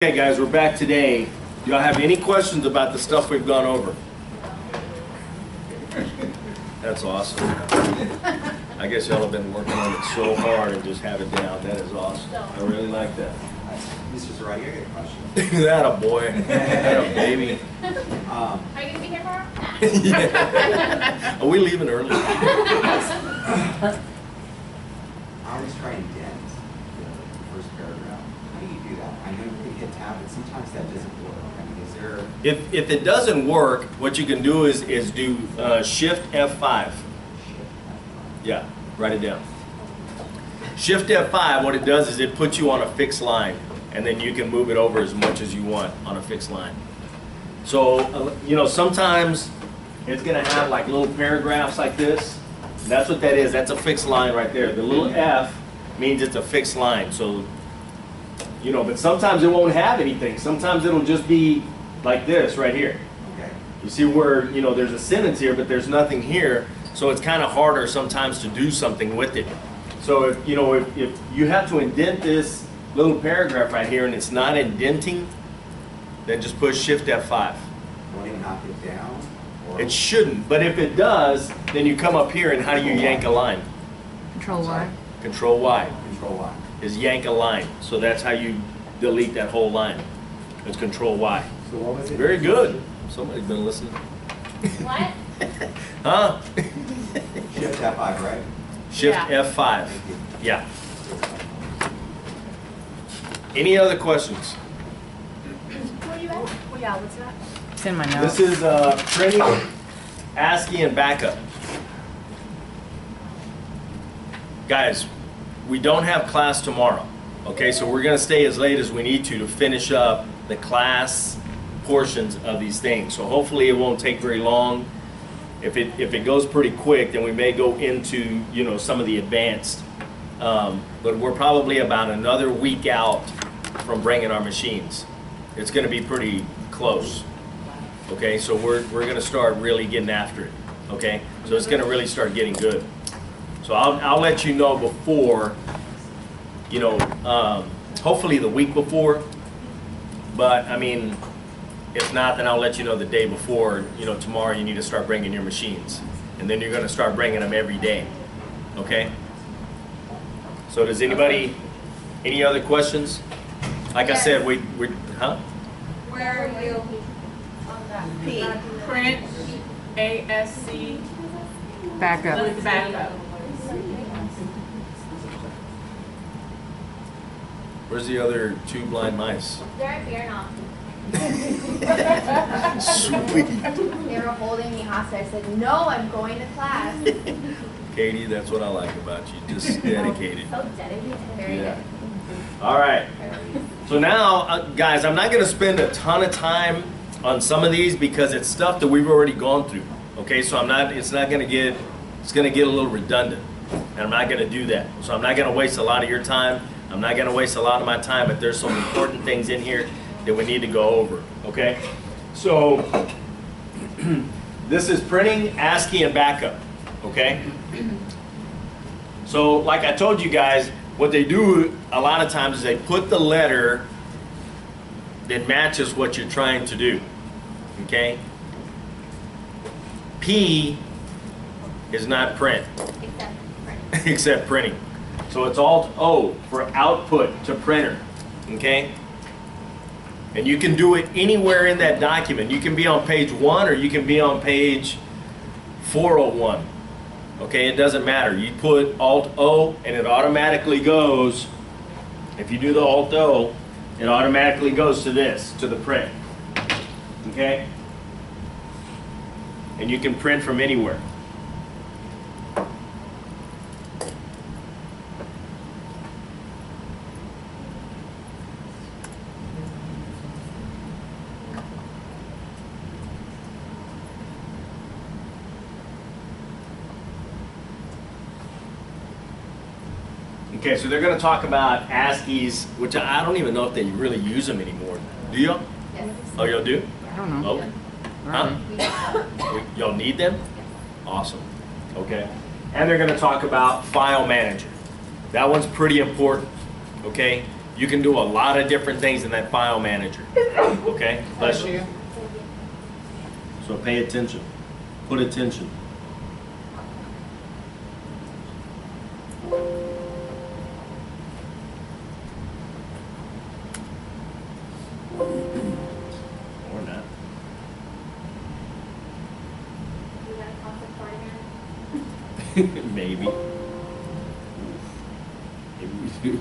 Okay guys, we're back today. Do y'all have any questions about the stuff we've gone over? That's awesome. I guess y'all have been working on it so hard and just have it down. That is awesome. I really like that. Mr. Zarate, I got a question. That a boy. That a baby. Are you going to be here tomorrow? Yeah. Are we leaving early? I always try and dent the first paragraph. How do you do that? I know you can hit tab, but sometimes that doesn't work. I mean, is there... If it doesn't work, what you can do is do Shift F5. Yeah, write it down. Shift F5, what it does is it puts you on a fixed line, and then you can move it over as much as you want on a fixed line. So, you know, sometimes it's going to have like little paragraphs like this. And that's what that is. That's a fixed line right there. The little F means it's a fixed line. So, you know, but sometimes it won't have anything. Sometimes it'll just be like this right here. Okay. You see where, you know, there's a sentence here, but there's nothing here. So it's kind of harder sometimes to do something with it. So if you have to indent this little paragraph right here and it's not indenting, then just push Shift F5. Will it knock it down? Or... It shouldn't, but if it does, then you come up here and how do you yank a line? Control Y. Control Y Control Y. is yank a line. So that's how you delete that whole line. It's Control Y. So what was it? Very good. Somebody's been listening. What? Huh? Shift F5, right? Shift Yeah. F5. Yeah. Any other questions? Where are you at? Well, yeah, what's that? It's in my notes. This is printing, ASCII, and backup. Guys, we don't have class tomorrow. Okay, so we're going to stay as late as we need to finish up the class portions of these things. So hopefully it won't take very long. If it goes pretty quick, then we may go into, you know, some of the advanced. But we're probably about another week out from bringing our machines. It's going to be pretty close. Okay, so we're going to start really getting after it. Okay, so it's going to really start getting good. So I'll let you know before, you know, hopefully the week before. But I mean, if not, then I'll let you know the day before. You know, tomorrow you need to start bringing your machines, and then you're going to start bringing them every day. Okay. So does anybody, any other questions? Like I said, we huh? Where are you? P. Print, ASC, Backup. with backup. Where's the other two blind mice? They're at Fear Not. Sweet. They were holding me hostage. I said, no, I'm going to class. Katie, that's what I like about you. Just dedicated. So dedicated. Very Yeah. good. All right. So now, guys, I'm not going to spend a ton of time on some of these because it's stuff that we've already gone through. Okay, so it's going to get a little redundant, and I'm not going to do that. So I'm not going to waste a lot of your time. I'm not going to waste a lot of my time, but there's some important things in here that we need to go over. Okay, so this is printing, ASCII, and backup. Okay, so like I told you guys, what they do a lot of times is they put the letter that matches what you're trying to do. Okay? P is not print, Except print. except printing. So it's Alt O for output to printer. Okay? And you can do it anywhere in that document. You can be on page 1 or you can be on page 401. Okay, it doesn't matter. You put Alt O and it automatically goes, if you do the Alt O, it automatically goes to this, to the print. Okay? And you can print from anywhere. Okay, so they're going to talk about ASCIIs, which I don't even know if they really use them anymore. Do y'all? Yes. Oh, y'all do? I don't know. Oh, huh? Y'all need them? Awesome. Okay. And they're going to talk about file manager. That one's pretty important. Okay. You can do a lot of different things in that file manager. Okay? Bless you. So pay attention. Put attention. Or not. Maybe. Maybe we do.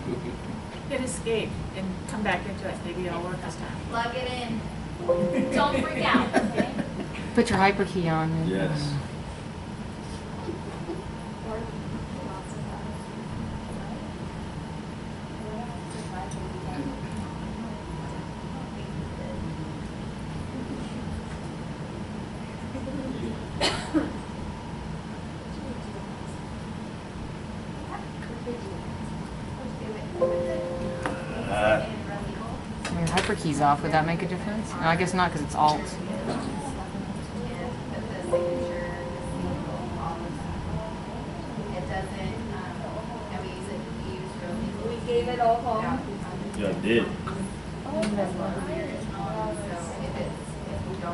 Hit escape and come back into it. Maybe it'll work this time. Plug it in. Don't freak out, okay? Put your hyper key on. And, Yes. Your hyper key's off. Would that make a difference? No, I guess not because it's alt. We gave it all home. Yeah, I did.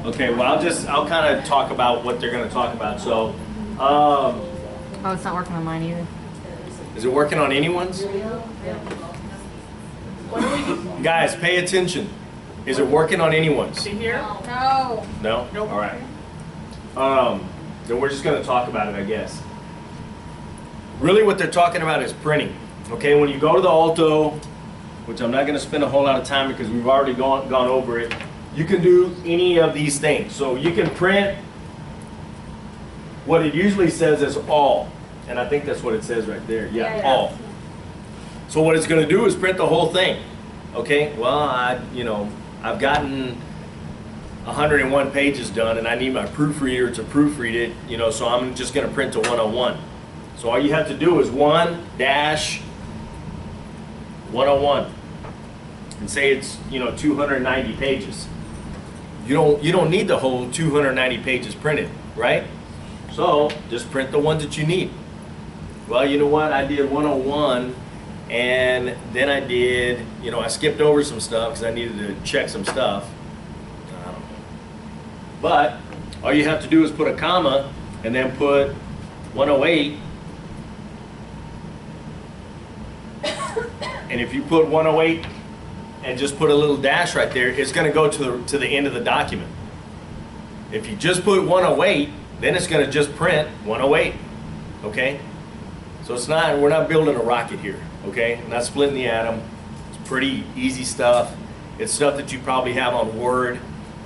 Okay, well, I'll kind of talk about what they're going to talk about. So, Oh, it's not working on mine either. is it working on anyone's? Guys, pay attention. Is it working on anyone's? See here? No. No? Nope. All right. Then we're just going to talk about it, I guess. Really what they're talking about is printing. Okay, when you go to the Alto, which I'm not going to spend a whole lot of time because we've already gone over it, you can do any of these things. So you can print what it usually says is all. And I think that's what it says right there. Yeah, Yeah. all. So what it's going to do is print the whole thing. Okay, well, I've gotten 101 pages done and I need my proofreader to proofread it, so I'm just going to print to 101. So all you have to do is 1-101 and say it's 290 pages. You don't need the whole 290 pages printed, right? So just print the ones that you need. Well, you know what? I did 101 and then I did, I skipped over some stuff because I needed to check some stuff. I don't know. But all you have to do is put a comma and then put 108. And if you put 108 and just put a little dash right there, it's going to go to the end of the document. If you just put 108, then it's going to just print 108. Okay? So we're not building a rocket here. Okay? We're not splitting the atom. It's pretty easy stuff. It's stuff that you probably have on Word,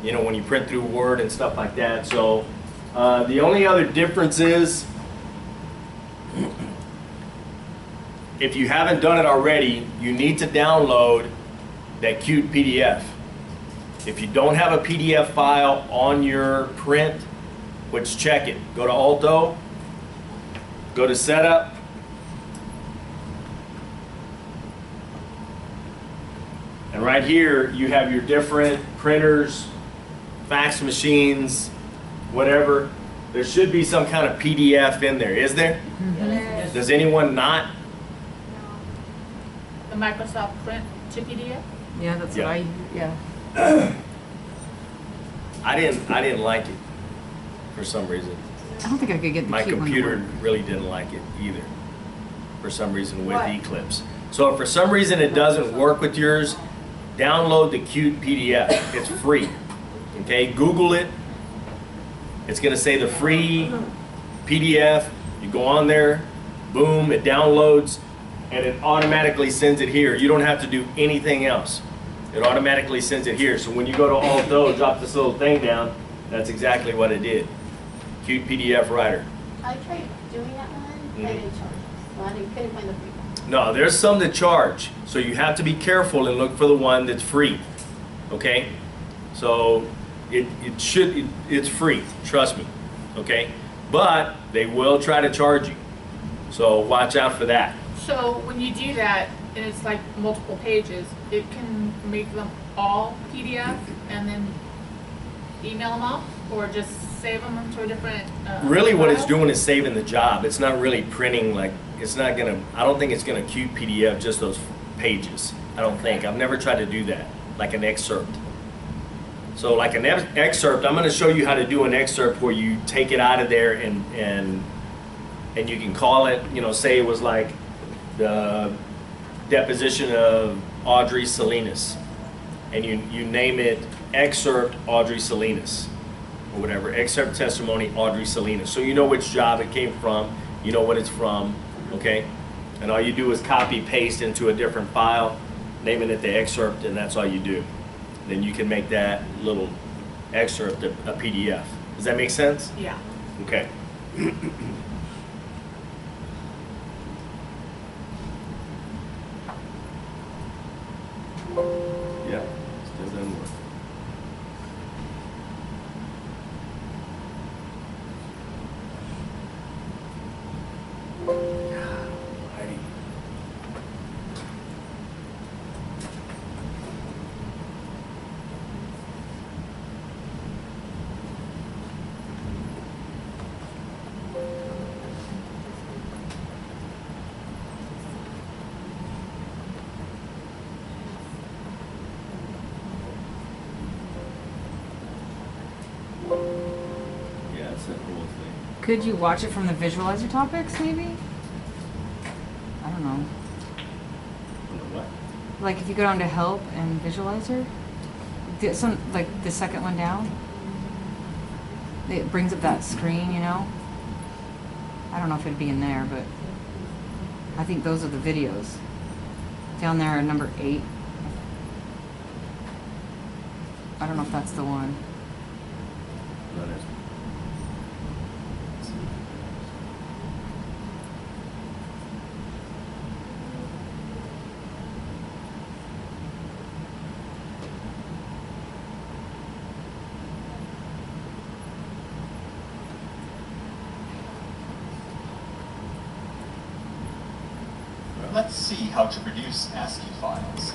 when you print through Word and stuff like that. So the only other difference is, if you haven't done it already, you need to download that cute PDF. If you don't have a PDF file on your print, which check it. Go to Alto, go to Setup, and right here you have your different printers, fax machines, whatever. There should be some kind of PDF in there, is there? Yes. Does anyone not? The Microsoft Print to PDF? Yeah, that's Yeah. what yeah. I didn't like it for some reason. I don't think I could get the My cute one to computer work. really didn't like it either, for some reason, with What? Eclipse. So if for some reason it doesn't work with yours, download the cute PDF. It's free. Okay, Google it. It's going to say the free PDF. You go on there, boom, it downloads, and it automatically sends it here. You don't have to do anything else. It automatically sends it here. So when you go to Alto, drop this little thing down, that's exactly what it did. Cute PDF writer. I tried doing that one, I didn't charge. So I couldn't find the free one. No, there's some that charge. So you have to be careful and look for the one that's free. Okay? So it's free, trust me. Okay? But they will try to charge you. So watch out for that. So when you do that, and it's like multiple pages, it can make them all PDF and then email them off, or just save them to a different Really what it's file? doing is saving the job. It's not really printing, like, it's not gonna, I don't think it's gonna cute PDF just those pages. I don't think. I've never tried to do that, like an excerpt. So like an excerpt, I'm going to show you how to do an excerpt where you take it out of there and you can call it, you know, say it was like the deposition of Audrey Salinas, and you name it excerpt Audrey Salinas or whatever, excerpt testimony Audrey Salinas. So you know which job it came from, you know what it's from, okay? And all you do is copy paste into a different file, naming it the excerpt, and that's all you do. Then you can make that little excerpt a PDF. Does that make sense? Yeah. Okay. Yeah, still doesn't work. Alrighty. Yeah, it's that whole thing. Could you watch it from the visualizer topics, maybe? I don't know. On the what? Like if you go down to help and visualizer, some like the second one down, it brings up that screen, you know. I don't know if it'd be in there, but I think those are the videos. Down there, number 8. I don't know if that's the one. No, there's- Let's see how to produce ASCII files.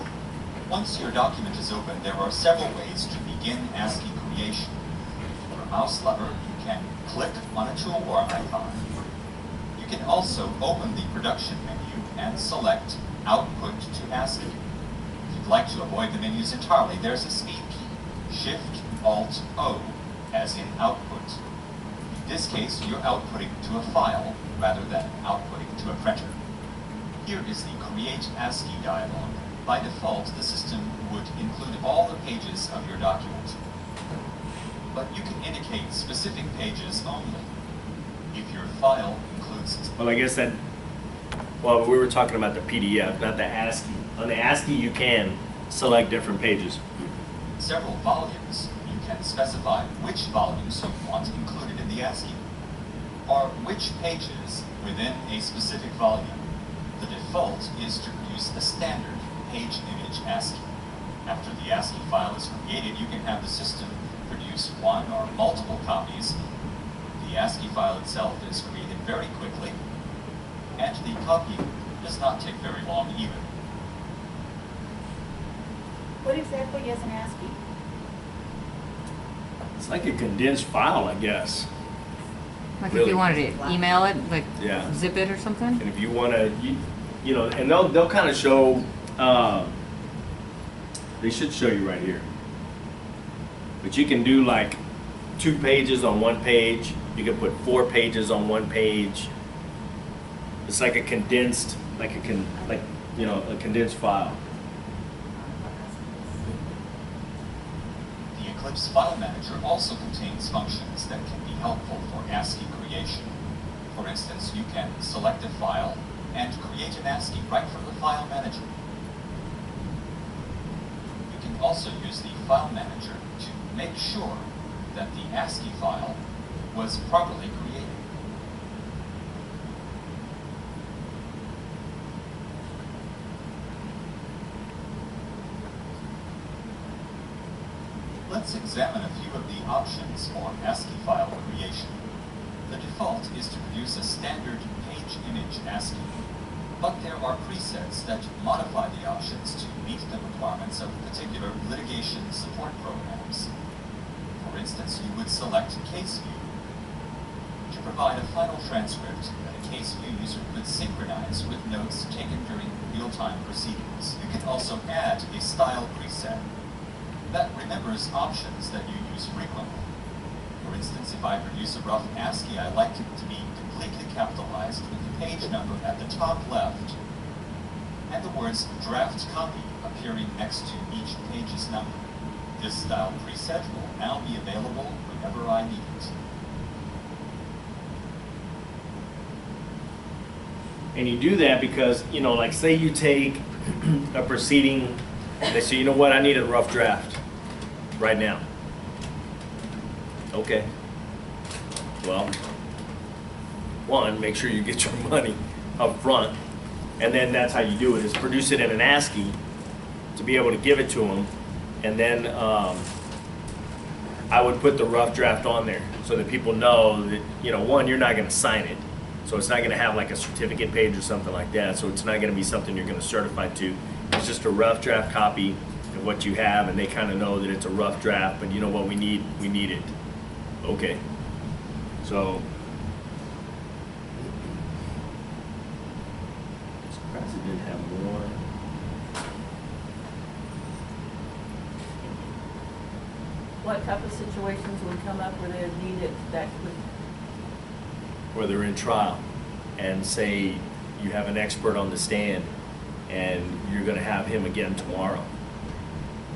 Once your document is open, there are several ways to begin ASCII creation. For a mouse lever, you can click on a toolbar icon. You can also open the production menu and select Output to ASCII. If you'd like to avoid the menus entirely, there's a speed key, Shift-Alt-O, as in output. In this case, you're outputting to a file rather than outputting to a printer. Here is the Create ASCII dialog. By default, the system would include all the pages of your document. But you can indicate specific pages only. If your file includes... Well, I guess that, well, we were talking about the PDF, not the ASCII. On the ASCII, you can select different pages. several volumes, you can specify which volumes you want included in the ASCII, or which pages within a specific volume. The default is to produce a standard page image ASCII. After the ASCII file is created, you can have the system produce one or multiple copies. The ASCII file itself is created very quickly, and the copying does not take very long either. What exactly is an ASCII? It's like a condensed file, I guess. Like if Really? you wanted to email it, like Yeah. zip it or something? And if you want to, you know, and they'll kind of show, they should show you right here. But you can do like 2 pages on one page. You can put 4 pages on one page. It's like a condensed, a condensed file. The Eclipse File Manager also contains functions that can be helpful for ASCII creation. For instance, you can select a file and create an ASCII right from the File Manager. You can also use the File Manager to make sure that the ASCII file was properly created. Let's examine a few of the options for ASCII file creation. The default is to produce a standard page image ASCII, but there are presets that modify the options to meet the requirements of particular litigation support programs. For instance, you would select Case View. to provide a final transcript that a case view user could synchronize with notes taken during real-time proceedings. You can also add a style preset that remembers options that you use frequently. For instance, if I produce a rough ASCII, I like it to be completely capitalized with the page number at the top left and the words draft copy appearing next to each page's number. This style preset will now be available whenever I need it. And you do that because, you know, like say you take a proceeding, they say, you know what, I need a rough draft right now. Okay. Well, one, make sure you get your money up front. And then that's how you do it, is produce it in an ASCII to be able to give it to them. And then I would put the rough draft on there so that people know that, you know, one, you're not going to sign it. So it's not going to have like a certificate page or something like that. So it's not going to be something you're going to certify to. It's just a rough draft copy of what you have, and they kind of know that it's a rough draft, but you know what we need? We need it. Okay. So surprised it didn't have more. What type of situations would come up where they would need it that quick? Where they're in trial and say you have an expert on the stand and you're going to have him again tomorrow,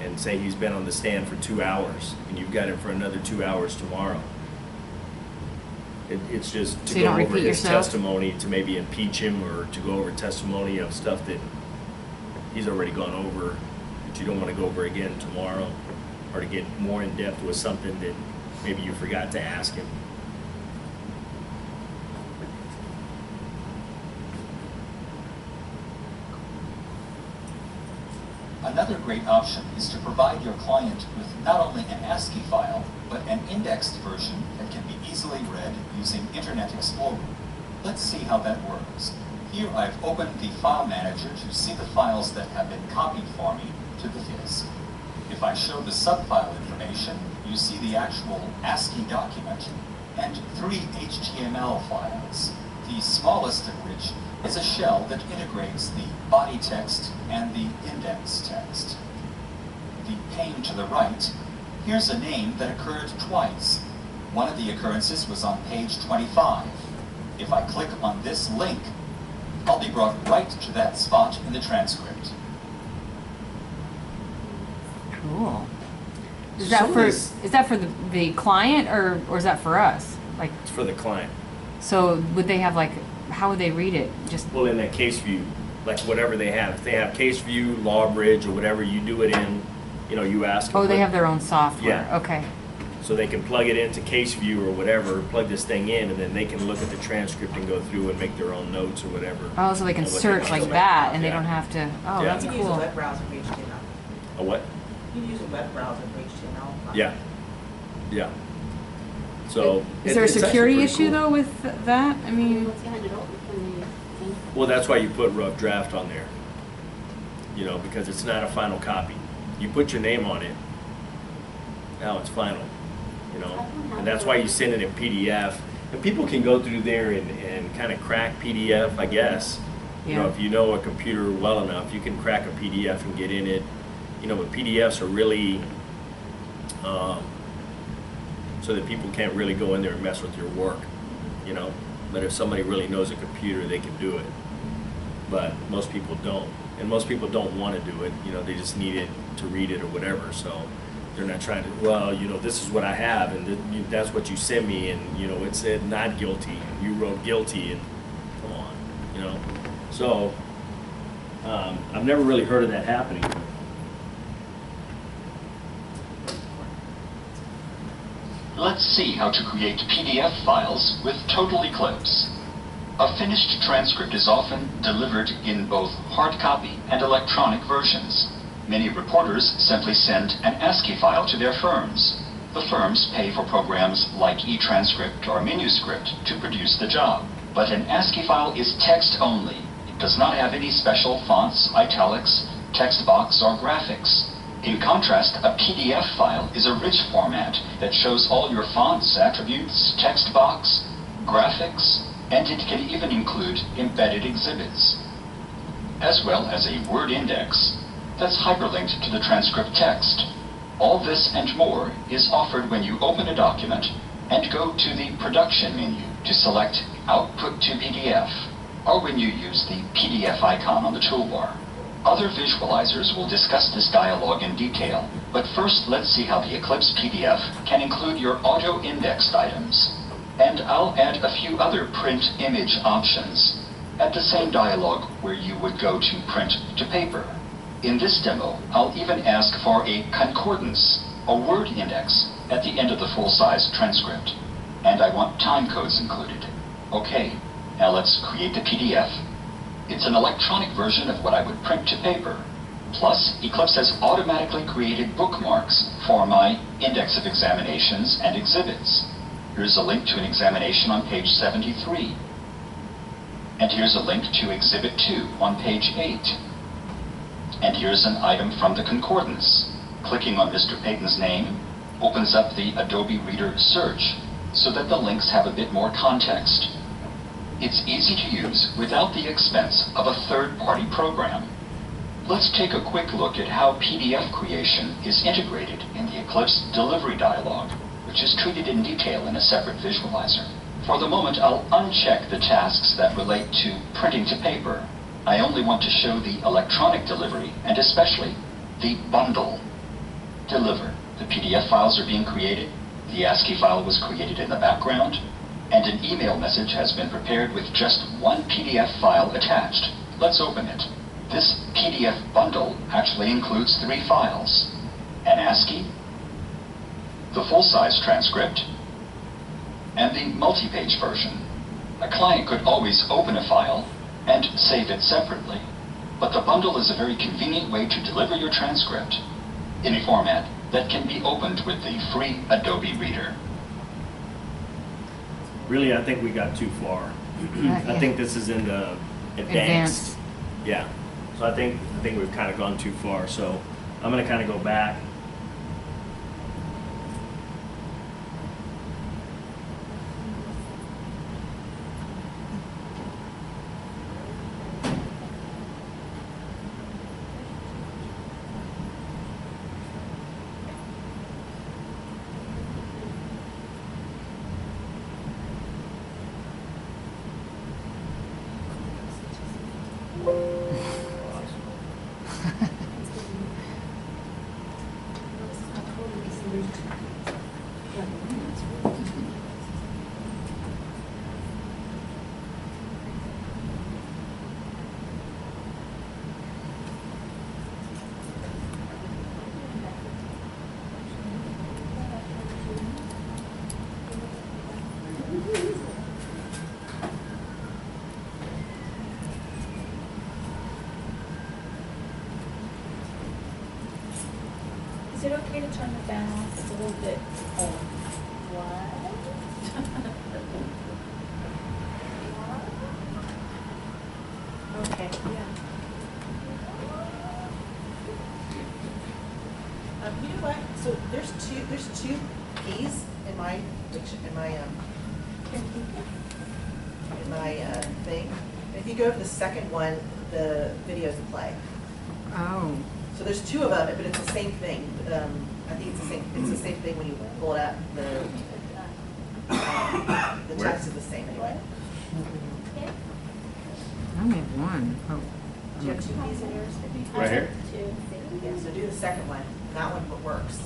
and say he's been on the stand for 2 hours and you've got him for another 2 hours tomorrow. It's just to So you go don't over repeat his yourself? testimony, to maybe impeach him, or to go over testimony of stuff that he's already gone over that you don't want to go over again tomorrow, or to get more in depth with something that maybe you forgot to ask him. Another great option is to provide your client with not only an ASCII file, but an indexed version that can be easily read using Internet Explorer. Let's see how that works. Here I've opened the File Manager to see the files that have been copied for me to the disk. If I show the subfile information, you see the actual ASCII document and 3 HTML files, the smallest of which is a shell that integrates the body text and the index text. The pane to the right, here's a name that occurred twice. One of the occurrences was on page 25. If I click on this link, I'll be brought right to that spot in the transcript. Cool. Is Some that of this- for the client, or is that for us? Like, It's for the client. so would they have, like, how would they read it? Just, Well, in that case view, like whatever they have. If they have case view, law bridge, or whatever, you do it in, you know, you ask them. oh, they have their own software. Yeah. Okay. So they can plug it into case view or whatever, plug this thing in, and then they can look at the transcript and go through and make their own notes or whatever. Oh, so they can And what search they like want. that, and they Yeah. don't have to, oh, Yeah. that's You can use a cool. web browser for HTML. A what? You can use a web browser for HTML. Yeah. Yeah. So. Is there a it's actually security pretty issue cool. though with that? I mean, Once you hand it over, can they? Well, that's why you put rough draft on there. You know, because it's not a final copy. You put your name on it, now it's final. You know, and that's why you send it in PDF. And people can go through there and kind of crack PDF, I guess. You know, Yeah. if you know a computer well enough, you can crack a PDF and get in it. You know, but PDFs are really so that people can't really go in there and mess with your work. You know, but if somebody really knows a computer, they can do it. But most people don't, and most people don't want to do it. You know, they just need it to read it or whatever. So they're not trying to. Well, you know, this is what I have, and that's what you sent me, and you know, it said not guilty. You wrote guilty, and come on, you know. So I've never really heard of that happening. Let's see how to create PDF files with Total Eclipse. A finished transcript is often delivered in both hard copy and electronic versions. Many reporters simply send an ASCII file to their firms. The firms pay for programs like eTranscript or Manuscript to produce the job. But an ASCII file is text only. It does not have any special fonts, italics, text box, or graphics. In contrast, a PDF file is a rich format that shows all your fonts, attributes, text box, graphics, and it can even include embedded exhibits, as well as a Word index that's hyperlinked to the transcript text. All this and more is offered when you open a document and go to the Production menu to select Output to PDF, or when you use the PDF icon on the toolbar. Other visualizers will discuss this dialog in detail, but first let's see how the Eclipse PDF can include your auto-indexed items. And I'll add a few other print image options at the same dialog where you would go to print to paper. In this demo, I'll even ask for a concordance, a word index, at the end of the full-size transcript. And I want time codes included. Okay, now let's create the PDF. It's an electronic version of what I would print to paper. Plus, Eclipse has automatically created bookmarks for my index of examinations and exhibits. Here's a link to an examination on page 73. And here's a link to Exhibit 2 on page 8. And here's an item from the concordance. Clicking on Mr. Payton's name opens up the Adobe Reader search so that the links have a bit more context. It's easy to use without the expense of a third-party program. Let's take a quick look at how PDF creation is integrated in the Eclipse delivery dialog, which is treated in detail in a separate visualizer. For the moment, I'll uncheck the tasks that relate to printing to paper. I only want to show the electronic delivery, and especially the bundle. Deliver. The PDF files are being created, the ASCII file was created in the background, and an email message has been prepared with just one PDF file attached. Let's open it. This PDF bundle actually includes 3 files: an ASCII, the full-size transcript, and the multi-page version. A client could always open a file and save it separately, but the bundle is a very convenient way to deliver your transcript in a format that can be opened with the free Adobe Reader. Really, I think we got too far. I think this is in the advanced. Yeah. So I think we've kind of gone too far. So I'm going to kind of go back. Is it okay to turn the fan off? It's a little bit cold. Okay, yeah. You know what, so there's two P's in my thing. And if you go to the second one, the videos play. Oh. So there's 2 of them, but it's the same thing. I think it's the same thing when you pull it up. The text is the same anyway. I only have one. Oh. Do you have 2 P's in yours? Right here? Yeah, so do the second one. That one works.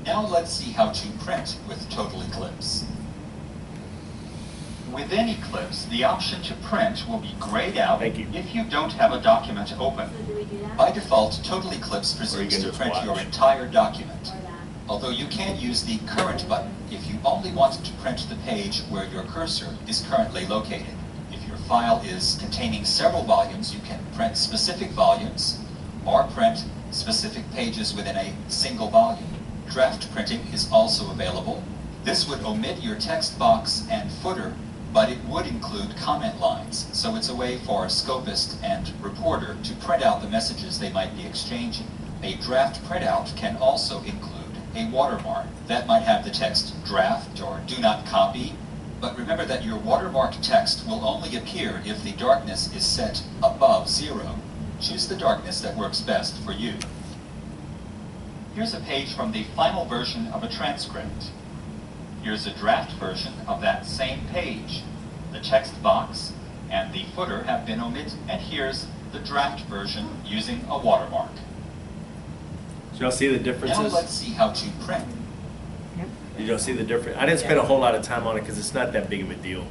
Now let's see how to print with Total Eclipse. Within Eclipse, the option to print will be grayed out Thank you. if you don't have a document open. So do we do that? By default, Total Eclipse Or you presumes can to just print watch. your entire document, Or that? although you can use the Current button if you only want to print the page where your cursor is currently located. If your file is containing several volumes, you can print specific volumes or print specific pages within a single volume. Draft printing is also available. This would omit your text box and footer, but it would include comment lines, so it's a way for a scopist and reporter to print out the messages they might be exchanging. A draft printout can also include a watermark that might have the text draft or do not copy, but remember that your watermarked text will only appear if the darkness is set above 0. Choose the darkness that works best for you. Here's a page from the final version of a transcript. Here's a draft version of that same page. The text box and the footer have been omitted, and here's the draft version using a watermark. Did y'all see the Now differences? let's see how to print. Did y'all see the difference? I didn't spend a whole lot of time on it because it's not that big of a deal.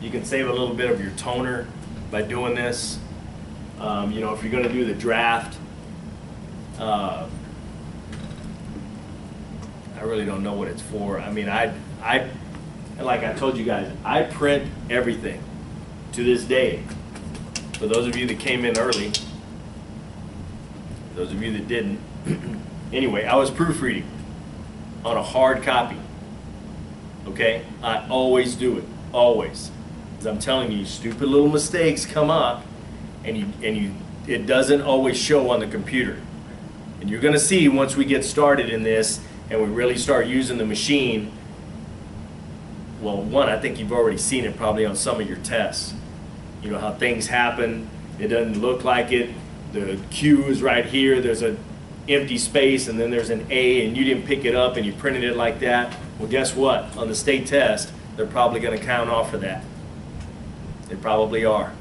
You can save a little bit of your toner by doing this. You know, if you're going to do the draft, I really don't know what it's for. I mean, like I told you guys, I print everything to this day. For those of you that came in early, those of you that didn't, anyway, I was proofreading on a hard copy. Okay? I always do it, always. Because I'm telling you, stupid little mistakes come up, and it doesn't always show on the computer. And you're going to see once we get started in this and we really start using the machine. Well, one, I think you've already seen it probably on some of your tests. You know how things happen, it doesn't look like it. The Q is right here, there's an empty space, and then there's an A, and you didn't pick it up and you printed it like that. Well, guess what? On the state test, they're probably going to count off for that. They probably are.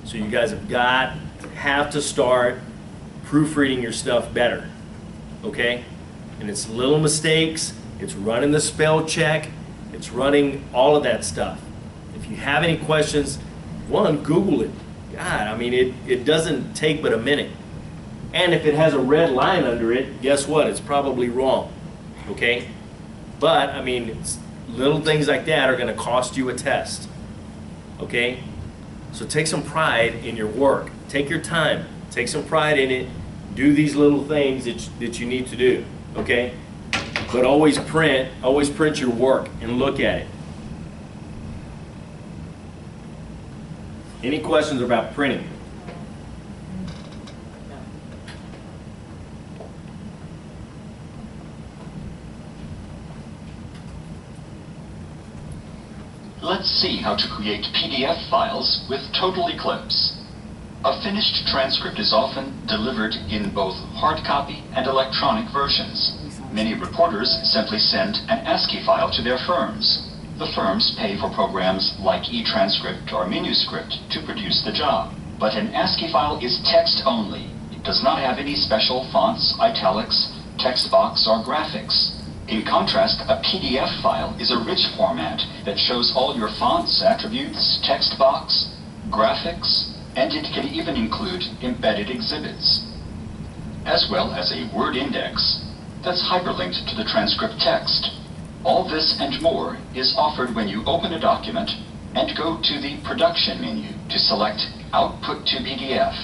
So you guys have to start proofreading your stuff better, okay? And it's little mistakes, it's running the spell check, it's running all of that stuff. If you have any questions, one, Google it. God, I mean, it doesn't take but a minute. And if it has a red line under it, guess what? It's probably wrong, okay? But, I mean, little things like that are going to cost you a test, okay? So take some pride in your work. Take your time. Take some pride in it. Do these little things that you need to do, okay? But always print your work and look at it. Any questions about printing? Let's see how to create PDF files with Total Eclipse. A finished transcript is often delivered in both hard copy and electronic versions. Many reporters simply send an ASCII file to their firms. The firms pay for programs like eTranscript or Minuscript to produce the job. But an ASCII file is text only. It does not have any special fonts, italics, text box, or graphics. In contrast, a PDF file is a rich format that shows all your fonts, attributes, text box, graphics, and it can even include embedded exhibits, as well as a Word index that's hyperlinked to the transcript text. All this and more is offered when you open a document and go to the Production menu to select Output to PDF,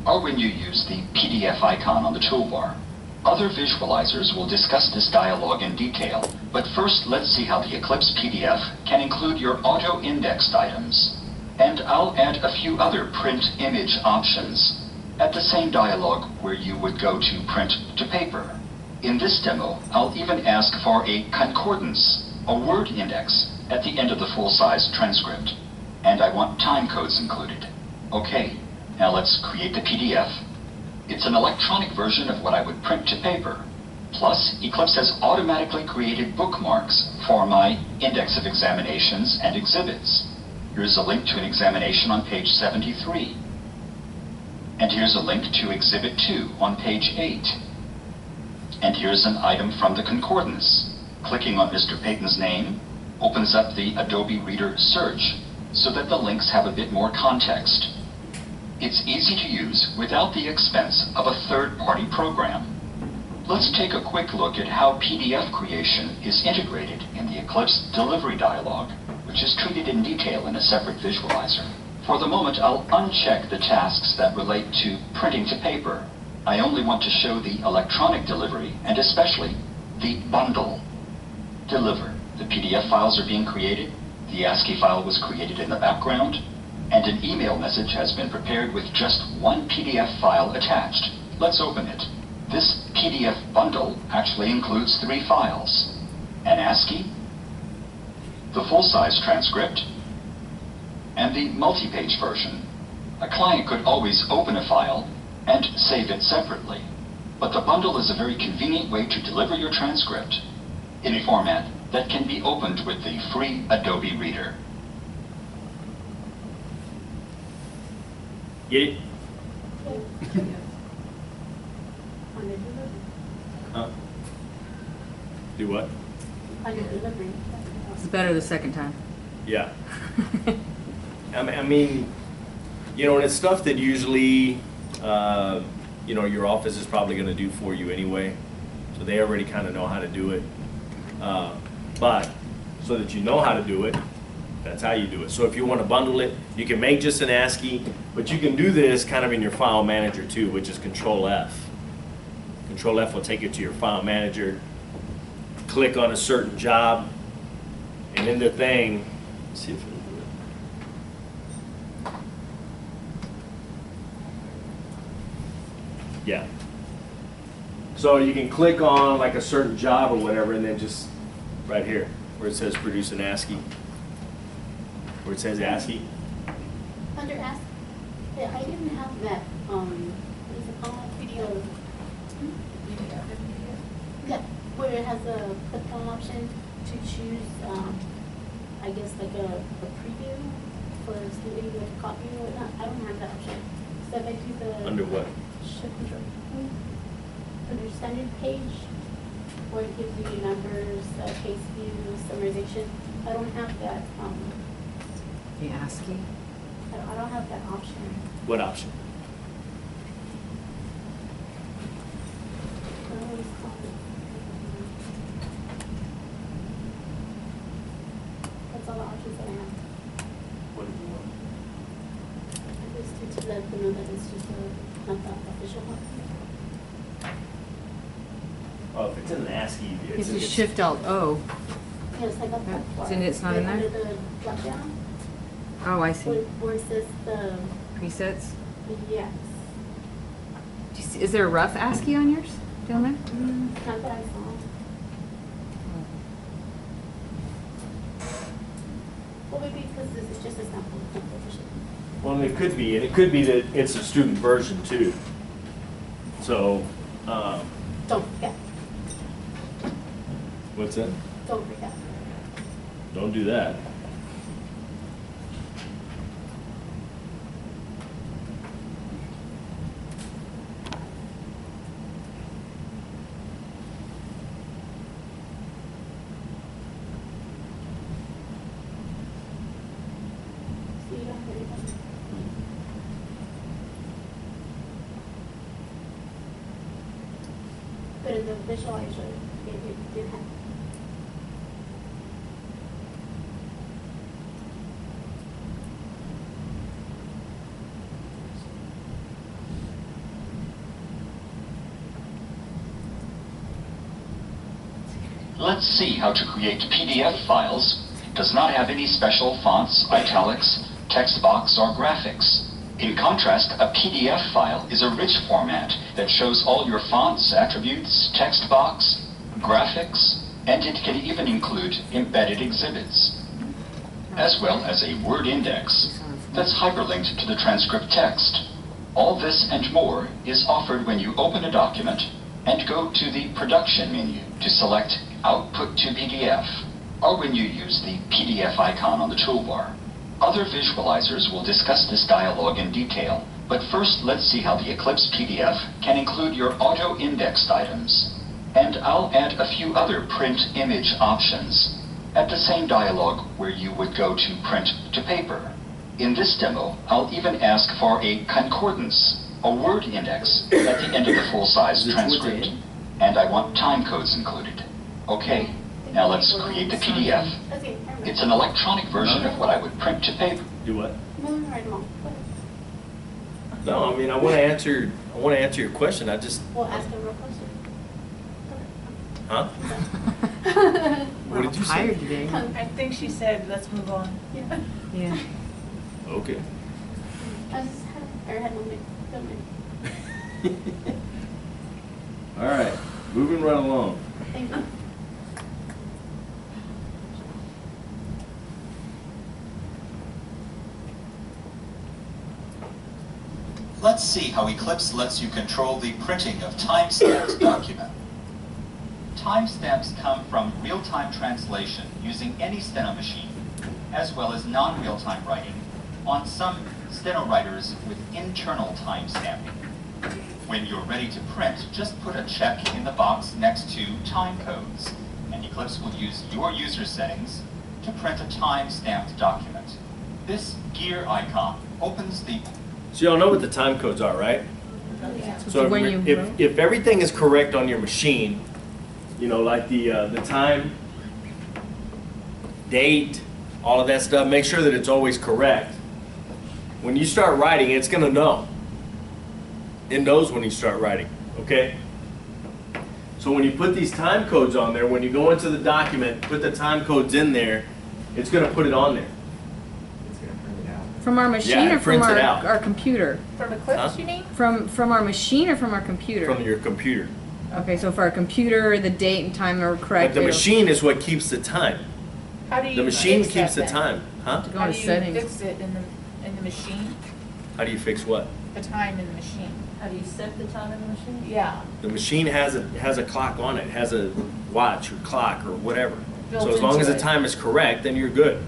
or when you use the PDF icon on the toolbar. Other visualizers will discuss this dialog in detail, but first let's see how the Eclipse PDF can include your auto-indexed items. And I'll add a few other print image options at the same dialog where you would go to print to paper. In this demo, I'll even ask for a concordance, a word index, at the end of the full-size transcript. And I want time codes included. Okay, now let's create the PDF. It's an electronic version of what I would print to paper. Plus, Eclipse has automatically created bookmarks for my index of examinations and exhibits. Here's a link to an examination on page 73. And here's a link to Exhibit 2 on page 8. And here's an item from the concordance. Clicking on Mr. Payton's name opens up the Adobe Reader search so that the links have a bit more context. It's easy to use without the expense of a third-party program. Let's take a quick look at how PDF creation is integrated in the Eclipse delivery dialog, which is treated in detail in a separate visualizer. For the moment, I'll uncheck the tasks that relate to printing to paper. I only want to show the electronic delivery, and especially the bundle. Deliver. The PDF files are being created. The ASCII file was created in the background, and an email message has been prepared with just one PDF file attached. Let's open it. This PDF bundle actually includes 3 files: an ASCII, the full-size transcript, and the multi-page version. A client could always open a file and save it separately, but the bundle is a very convenient way to deliver your transcript in a format that can be opened with the free Adobe Reader. Get it? Under delivery. Huh? Do what? Under delivery. It's better the second time. Yeah. I mean, you know, and it's stuff that usually, you know, your office is probably going to do for you anyway. So they already kind of know how to do it. But so that you know how to do it, that's how you do it. So if you want to bundle it, you can make just an ASCII, but you can do this kind of in your file manager too, which is Control F. Control F will take you to your file manager, click on a certain job, and in the thing, let's see if it'll do it. Yeah. So you can click on like a certain job or whatever, and then just right here where it says produce an ASCII, where it says ASCII. Under ask, yeah, I didn't have that, what is it called? Video. Yeah, where it has a click-on option to choose, I guess like a preview for somebody with a copy or whatnot. I don't have that option. So if I do the. Under what? Shift control. Under standard page, where it gives you numbers, case view, summarization. I don't have that, The ASCII? I don't have that option. What option? I don't know what it's called. That's all the options that I have. What do you want? Just to let them know that it's just not the official one. Oh, if it's in an ASCII, It's just Shift Alt O. Yes, I got that part. And it's not in there? Under the drop down, Oh, I see. where it says the, Presets. yes. Do you see, is there a rough ASCII on yours down there? Not that I saw. Well, maybe because this is just a sample, it's not the official. Well, and it could be, and it could be that it's a student version too. So, Don't forget, what's that? don't forget. Don't do that. So you don't have anything. But in the visualizer, it did have. Let's see how to create PDF files. It does not have any special fonts, italics, text box, or graphics. In contrast, a PDF file is a rich format that shows all your fonts, attributes, text box, graphics, and it can even include embedded exhibits, as well as a Word index that's hyperlinked to the transcript text. All this and more is offered when you open a document and go to the Production menu to select Output to PDF, or when you use the PDF icon on the toolbar. Other visualizers will discuss this dialog in detail, but first let's see how the Eclipse PDF can include your auto-indexed items. And I'll add a few other print image options at the same dialog where you would go to print to paper. In this demo, I'll even ask for a concordance, a word index at the end of the full-size transcript. And I want time codes included. Okay, now let's create the PDF. Okay, I remember. It's an electronic version of what I would print to paper. Do what? No, right along. No, I mean, I want to answer your question. I just, We'll ask a real question. huh? What did you say? Tired today. I think she said, let's move on. Yeah. Yeah. Okay. I just had no make. All right, moving right along. Thank you. Let's see how Eclipse lets you control the printing of timestamped document. Timestamps come from real-time translation using any steno machine, as well as non-real-time writing on some steno writers with internal timestamping. When you're ready to print, just put a check in the box next to time codes, and Eclipse will use your user settings to print a time-stamped document. This gear icon opens the... So y'all know what the time codes are, right? So when you if everything is correct on your machine, you know, like the time, date, all of that stuff, make sure that it's always correct. When you start writing, it's gonna know. It knows when you start writing, okay? So when you put these time codes on there, when you go into the document, put the time codes in there, it's gonna put it on there. It's gonna print it out. From our machine Yeah, it or from prints it out. our computer? From Eclipse, Huh? you mean? From our machine or from our computer? From your computer. Okay, so for our computer, the date and time are correct. But the it'll- machine is what keeps the time. How do you The machine fix keeps the that then? time, huh? To go How into do you settings. fix it in the machine? How do you fix what? The time in the machine? How do you set the time in the machine? Yeah. The machine has a clock on it, has a watch or clock or whatever. Built So as long into as the it. time is correct, then you're good.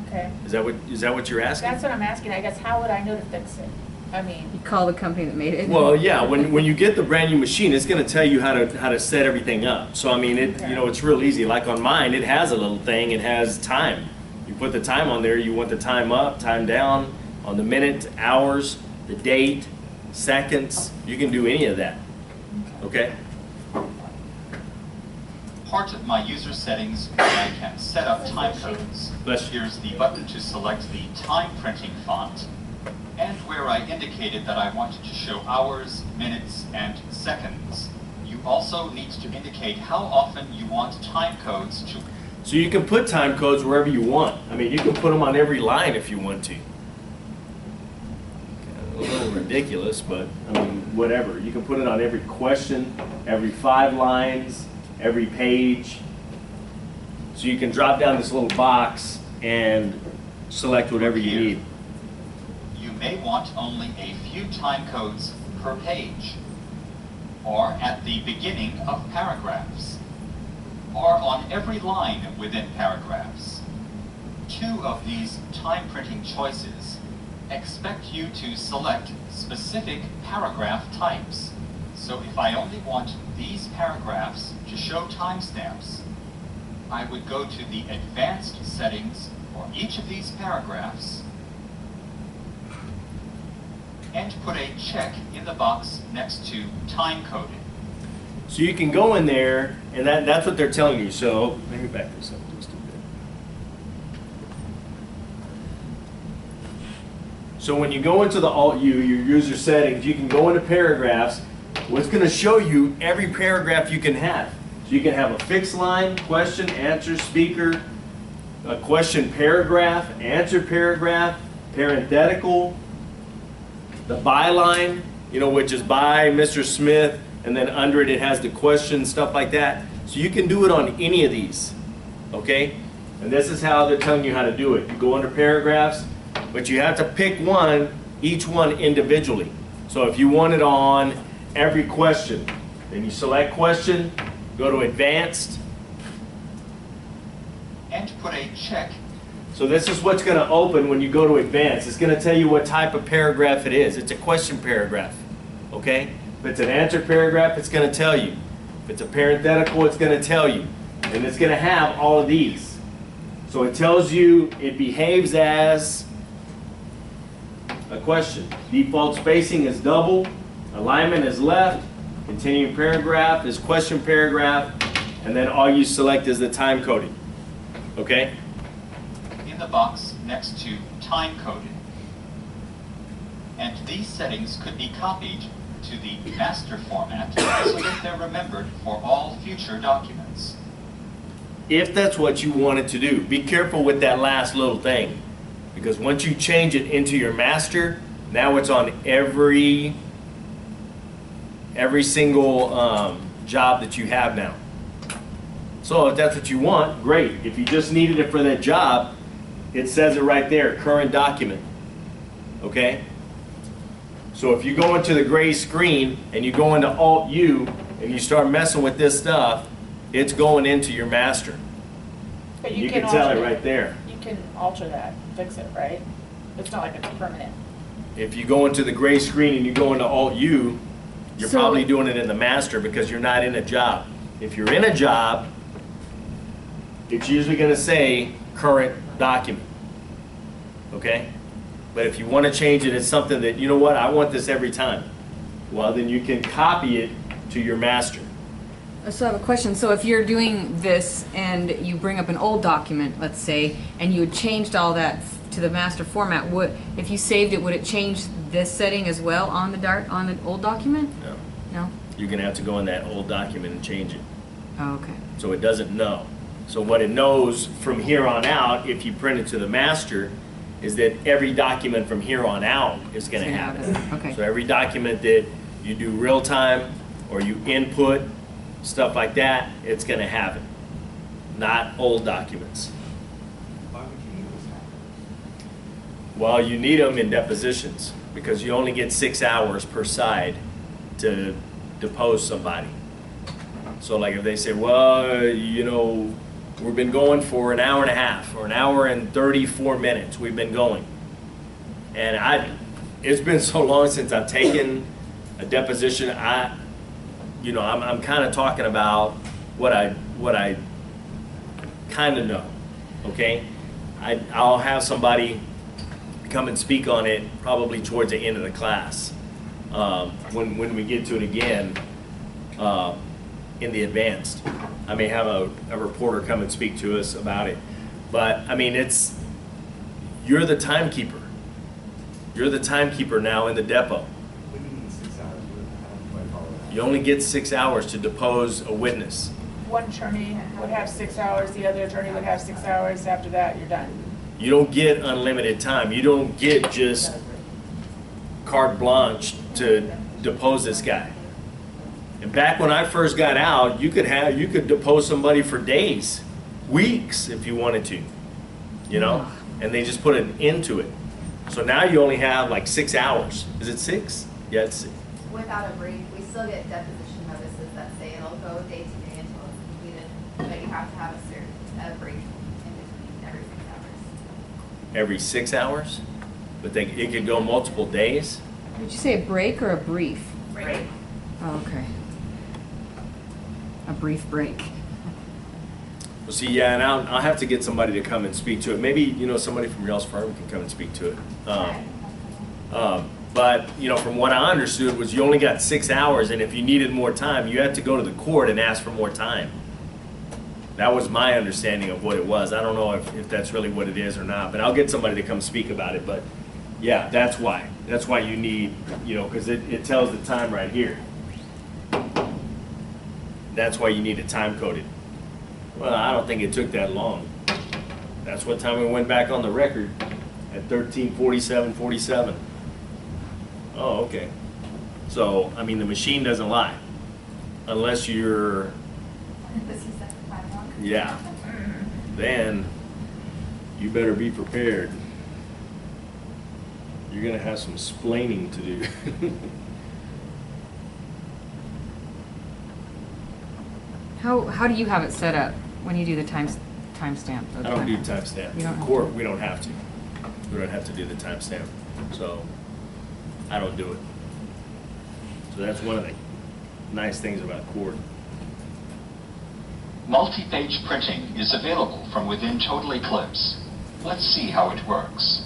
Okay. Is that what you're asking? That's what I'm asking. I guess how would I know to fix it? I mean, You call the company that made it. Well, yeah, when you get the brand new machine, it's going to tell you how to set everything up. So I mean, it's real easy. Like on mine, it has a little thing. It has time. You put the time on there. You want the time up, time down, on the minute, hours, the date, seconds. You can do any of that. Okay. Part of my user settings where I can set up time codes. Bless you. Here's the button to select the time printing font, and where I indicated that I wanted to show hours, minutes, and seconds. You also need to indicate how often you want time codes to... So you can put time codes wherever you want. I mean, you can put them on every line if you want to. A little ridiculous, but I mean, whatever. You can put it on every question, every 5 lines, every page. So you can drop down this little box and select whatever you need. You may want only a few time codes per page, or at the beginning of paragraphs, or on every line within paragraphs. 2 of these time printing choices expect you to select specific paragraph types. So if I only want these paragraphs to show timestamps, I would go to the advanced settings for each of these paragraphs and put a check in the box next to time coding. So you can go in there, and that's what they're telling you. So let me back this up just a bit. So when you go into the your user settings, you can go into paragraphs. What's going to show you every paragraph you can have. So you can have a fixed line, question, answer, speaker, a question paragraph, answer paragraph, parenthetical, the byline, which is by Mr. Smith, and then under it, it has the question, stuff like that. So you can do it on any of these, okay? And this is how they're telling you how to do it. You go under paragraphs, but you have to pick one, each one individually. So if you want it on every question, then you select question, go to advanced. And put a check. So this is what's going to open when you go to advanced. It's going to tell you what type of paragraph it is. It's a question paragraph, okay? If it's an answer paragraph, it's going to tell you. If it's a parenthetical, it's going to tell you. And it's going to have all of these. So it tells you it behaves as a question. Default spacing is double. Alignment is left. Continuing paragraph is question paragraph. And then all you select is the time coding. Okay? In the box next to time coding. And these settings could be copied to the master format so that they're remembered for all future documents. If that's what you wanted to do, be careful with that last little thing. Because once you change it into your master, now it's on every single job that you have now. So if that's what you want, great. If you just needed it for that job, it says it right there, current document. Okay? So if you go into the gray screen and you go into Alt-U and you start messing with this stuff, it's going into your master. But You can tell it right there. You can alter that, fix it, right? It's not like it's permanent. If you go into the gray screen and you go into Alt-U, you're So- probably doing it in the master because you're not in a job. If you're in a job, it's usually going to say current document. Okay? But if you want to change it, it's something that, you know what, I want this every time. Well, then you can copy it to your master. So I have a question. So if you're doing this and you bring up an old document, let's say, and you had changed all that to the master format, if you saved it, would it change this setting as well on the old document? No. No? You're going to have to go in that old document and change it. Oh, okay. So it doesn't know. So what it knows from here on out, if you print it to the master, is that every document from here on out is going to It's have gonna it. have it. Okay. So every document that you do real time or you input, stuff like that, it's going to have it. Not old documents. Why would you need those numbers? Well, you need them in depositions because you only get 6 hours per side to depose somebody. So like if they say, well, you know, we've been going for an hour and a half or an hour and 34 minutes, we've been going. And it's been so long since I've taken a deposition, I'm kind of talking about what I kind of know, okay? I'll have somebody come and speak on it probably towards the end of the class. When we get to it again, in the advanced. I may have a reporter come and speak to us about it. But I mean, you're the timekeeper. You're the timekeeper now in the depot. What do you mean 6 hours? How do I follow that? You only get 6 hours to depose a witness. One attorney would have 6 hours, the other attorney would have 6 hours, after that, you're done. You don't get unlimited time. You don't get just carte blanche to depose this guy. And back when I first got out, you could depose somebody for days, weeks if you wanted to, you know, and they just put an end to it. So now you only have like 6 hours. Is it 6? Yeah, it's 6. Without a break, we still get deposition notices that say it'll go day to day until it's completed, but you have to have a break in between every 6 hours. Every 6 hours, but it could go multiple days. Did you say a break or a brief? Break. Oh, okay. A brief break. Well, see, yeah, and I'll have to get somebody to come and speak to it. Maybe, you know, somebody from y'all's firm can come and speak to it. But, you know, from what I understood was you only got 6 hours, and if you needed more time, you had to go to the court and ask for more time. That was my understanding of what it was. I don't know if that's really what it is or not, but I'll get somebody to come speak about it. But, yeah, that's why. That's why you need, you know, because it tells the time right here. That's why you need it time-coded. Well, I don't think it took that long. That's what time we went back on the record at 13:47:47. Oh, okay. So, I mean, the machine doesn't lie. Unless you're, This is at the time one. yeah. Then you better be prepared. You're gonna have some splaining to do. How do you have it set up when you do the timestamp? I don't do timestamp. You don't In have court, to? we don't have to. We don't have to do the timestamp. So I don't do it. So that's one of the nice things about court. Multi-page printing is available from within Total Eclipse. Let's see how it works.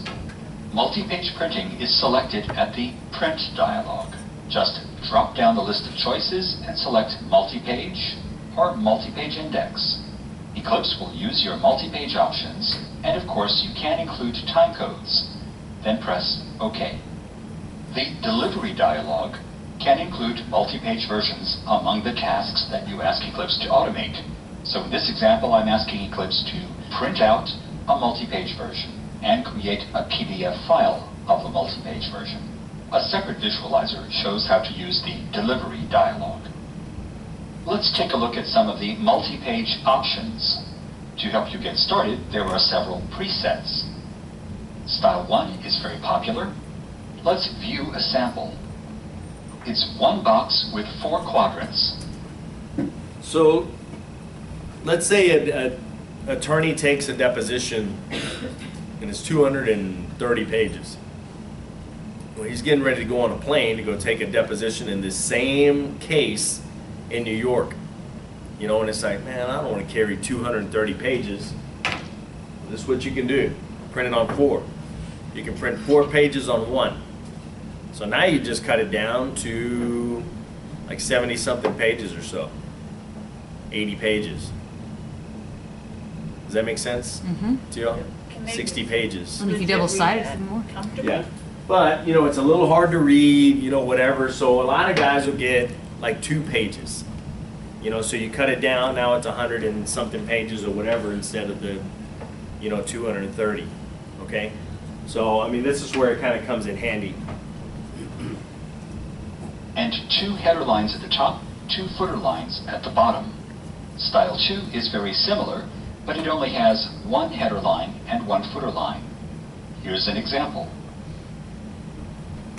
Multi-page printing is selected at the Print dialog. Just drop down the list of choices and select Multi-page or Multi-page Index. Eclipse will use your multi-page options, and of course you can include time codes. Then press OK. The Delivery dialog can include multi-page versions among the tasks that you ask Eclipse to automate. So in this example, I'm asking Eclipse to print out a multi-page version and create a PDF file of the multi-page version. A separate visualizer shows how to use the delivery dialog. Let's take a look at some of the multi-page options. To help you get started, there are several presets. Style 1 is very popular. Let's view a sample. It's one box with 4 quadrants. So let's say an attorney takes a deposition and it's 230 pages. Well, he's getting ready to go on a plane to go take a deposition in this same case in New York. You know, and it's like, man, I don't want to carry 230 pages. This is what you can do. Print it on 4. You can print 4 pages on 1. So now you just cut it down to like 70 something pages or so. 80 pages. Does that make sense to you? Can they 60 just- pages. And if you double-sided, it's even more. Comfortable. Yeah. But, you know, it's a little hard to read, you know, whatever. So a lot of guys will get like 2 pages. You know, so you cut it down, now it's 100 and something pages or whatever instead of the, you know, 230. Okay? So, I mean, this is where it kind of comes in handy. And 2 header lines at the top, 2 footer lines at the bottom. Style 2 is very similar, but it only has 1 header line and 1 footer line. Here's an example.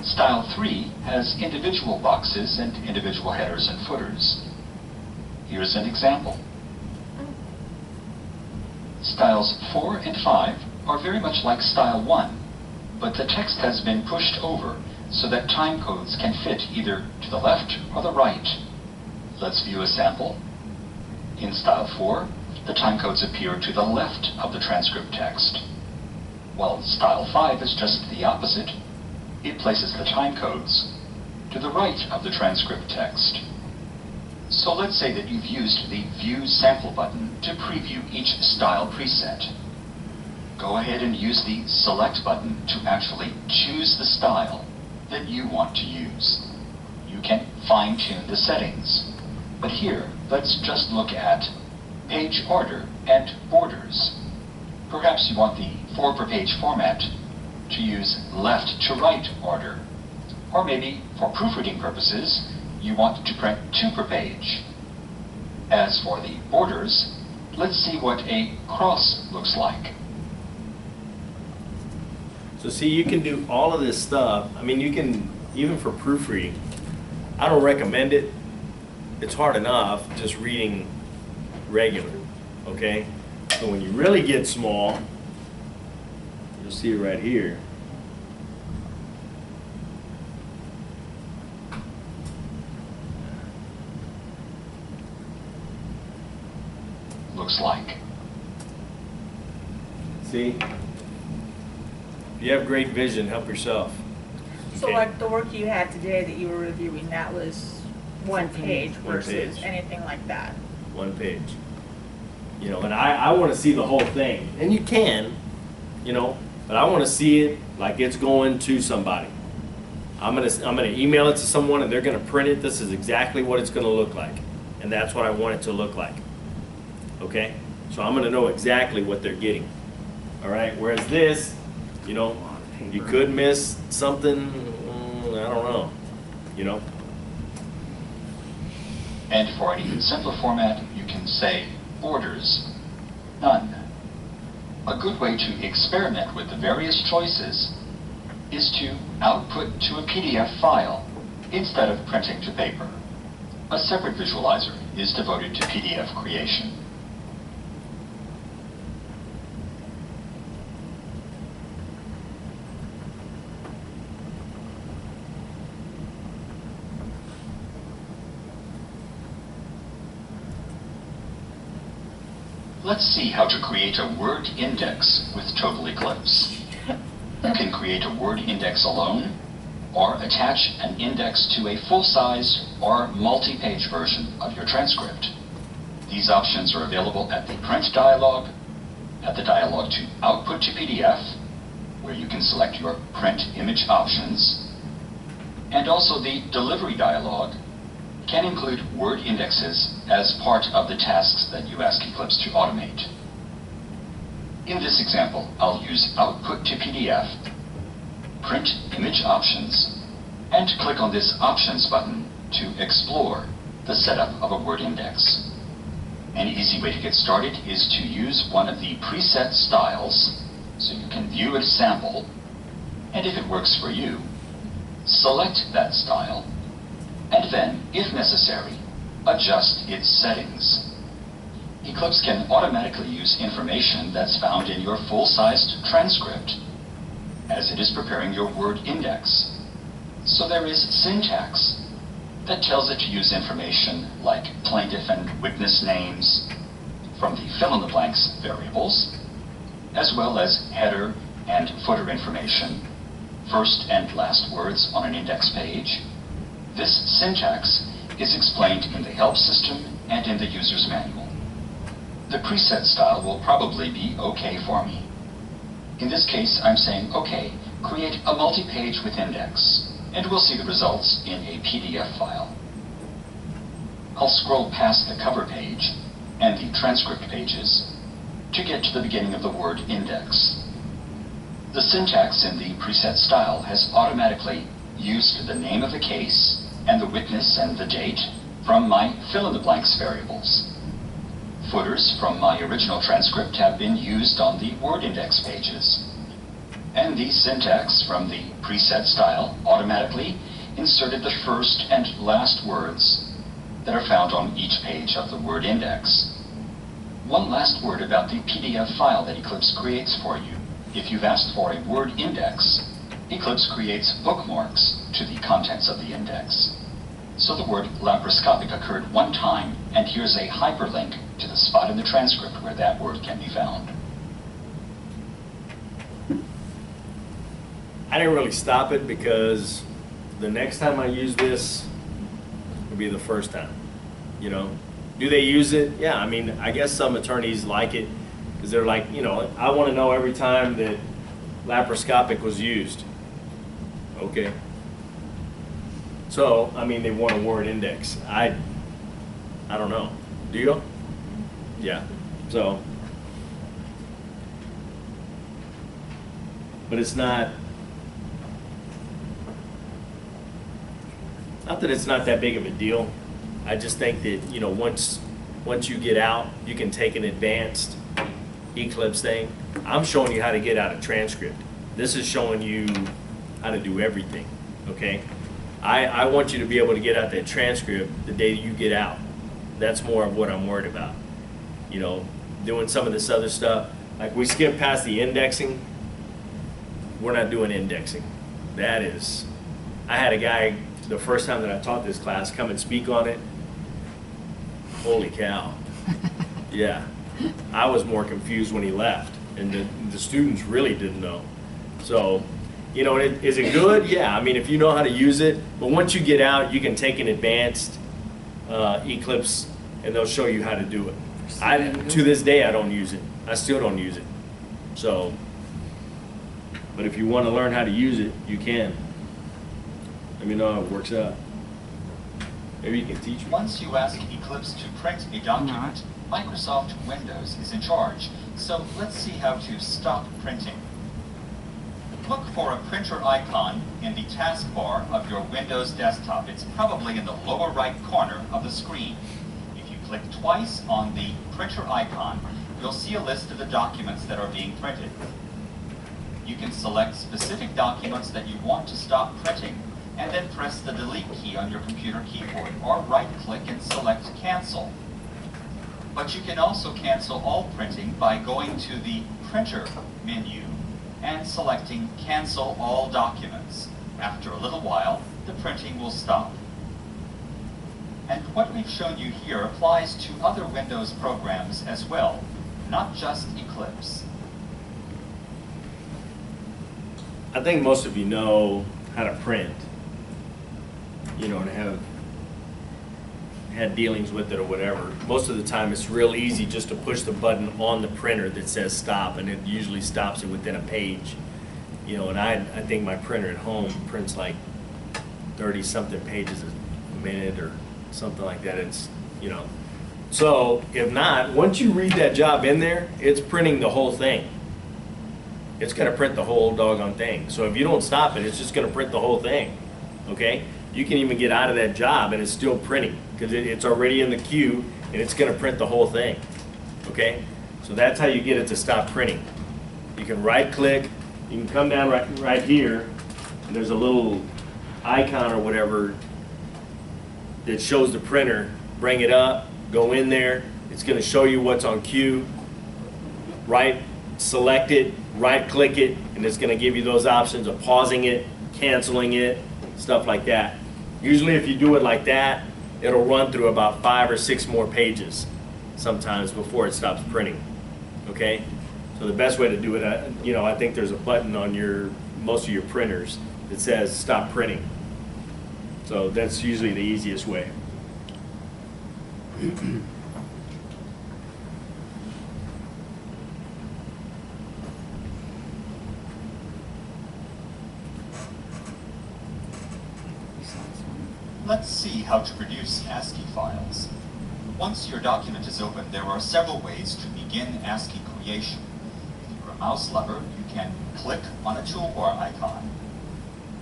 Style 3 has individual boxes and individual headers and footers. Here's an example. Styles 4 and 5 are very much like Style 1, but the text has been pushed over so that time codes can fit either to the left or the right. Let's view a sample. In Style 4, the time codes appear to the left of the transcript text, while Style 5 is just the opposite. It places the time codes to the right of the transcript text. So let's say that you've used the View Sample button to preview each style preset. Go ahead and use the Select button to actually choose the style that you want to use. You can fine-tune the settings. But here, let's just look at page order and borders. Perhaps you want the 4 per page format to use left to right order. Or maybe, for proofreading purposes, you want to print 2 per page. As for the borders, let's see what a cross looks like. So see, you can do all of this stuff. I mean, you can, even for proofreading, I don't recommend it. It's hard enough just reading regular, okay? So when you really get small, you'll see it right here. Looks like. See? If you have great vision, help yourself. So Okay. like the work you had today that you were reviewing, that was one page One versus page. anything like that? 1 page. You know, and I want to see the whole thing. And you can, you know, but I want to see it like it's going to somebody. I'm gonna email it to someone and they're gonna print it. This is exactly what it's gonna look like. And that's what I want it to look like. Okay? So I'm gonna know exactly what they're getting. All right? Whereas this, you know, you could miss something, I don't know, you know? And for an even simpler format, you can say borders, none. A good way to experiment with the various choices is to output to a PDF file instead of printing to paper. A separate visualizer is devoted to PDF creation. Let's see how to create a word index with Total Eclipse. You can create a word index alone, or attach an index to a full-size or multi-page version of your transcript. These options are available at the Print dialog, at the dialog to Output to PDF, where you can select your print image options, and also the delivery dialog can include word indexes as part of the tasks that you ask Eclipse to automate. In this example, I'll use Output to PDF, Print Image Options, and click on this Options button to explore the setup of a word index. An easy way to get started is to use one of the preset styles so you can view a sample, and if it works for you, select that style, and then, if necessary, adjust its settings. Eclipse can automatically use information that's found in your full-sized transcript as it is preparing your word index. So there is syntax that tells it to use information like plaintiff and witness names from the fill-in-the-blanks variables, as well as header and footer information, first and last words on an index page. This syntax is explained in the help system and in the user's manual. The preset style will probably be OK for me. In this case, I'm saying, OK, create a multi-page with index, and we'll see the results in a PDF file. I'll scroll past the cover page and the transcript pages to get to the beginning of the word index. The syntax in the preset style has automatically used the name of the case and the witness and the date from my fill-in-the-blanks variables. Footers from my original transcript have been used on the word index pages. And the syntax from the preset style automatically inserted the first and last words that are found on each page of the word index. One last word about the PDF file that Eclipse creates for you. If you've asked for a word index, Eclipse creates bookmarks to the contents of the index. So the word laparoscopic occurred one time, and here's a hyperlink to the spot in the transcript where that word can be found. I didn't really stop it because the next time I use this will be the first time. You know, do they use it? Yeah, I mean, I guess some attorneys like it because they're like, you know, I want to know every time that laparoscopic was used. Okay. So, I mean, they want a word index. I don't know. Do you? Yeah. So, but it's not that it's not that big of a deal. I just think that, you know, once you get out, you can take an advanced Eclipse thing. I'm showing you how to get out a transcript. This is showing you how to do everything, okay? I want you to be able to get out that transcript the day you get out. That's more of what I'm worried about. You know, doing some of this other stuff. Like we skip past the indexing. We're not doing indexing. That is, I had a guy the first time that I taught this class come and speak on it. Holy cow. Yeah. I was more confused when he left, and the students really didn't know. So, you know, is it good? Yeah, I mean, if you know how to use it, but once you get out, you can take an advanced Eclipse, and they'll show you how to do it. To this day, I don't use it. I still don't use it. So, but if you want to learn how to use it, you can. Let me know how it works out. Maybe you can teach me. Once you ask Eclipse to print a document, Microsoft Windows is in charge. So let's see how to stop printing. Look for a printer icon in the taskbar of your Windows desktop. It's probably in the lower right corner of the screen. If you click twice on the printer icon, you'll see a list of the documents that are being printed. You can select specific documents that you want to stop printing, and then press the delete key on your computer keyboard, or right-click and select cancel. But you can also cancel all printing by going to the printer menu and selecting cancel all documents. After a little while, the printing will stop. And what we've shown you here applies to other Windows programs as well, not just Eclipse. I think most of you know how to print, you know, and have had dealings with it or whatever. Most of the time it's real easy just to push the button on the printer that says stop, and it usually stops it within a page. You know, and I think my printer at home prints like 30-something pages a minute or something like that. It's, you know. So if not, once you read that job in there, it's printing the whole thing. It's going to print the whole doggone thing. So if you don't stop it, it's just going to print the whole thing. Okay? You can even get out of that job and it's still printing because it's already in the queue and it's going to print the whole thing. Okay? So that's how you get it to stop printing. You can right click, you can come down right here, and there's a little icon or whatever that shows the printer. Bring it up, go in there, it's going to show you what's on queue. Select it, right click it, and it's going to give you those options of pausing it, canceling it, stuff like that. Usually if you do it like that, it'll run through about 5 or 6 more pages sometimes before it stops printing. Okay? So the best way to do it, you know, I think there's a button on most of your printers that says stop printing. So that's usually the easiest way. Let's see how to produce ASCII files. Once your document is open, there are several ways to begin ASCII creation. If you're a mouse lover, you can click on a toolbar icon.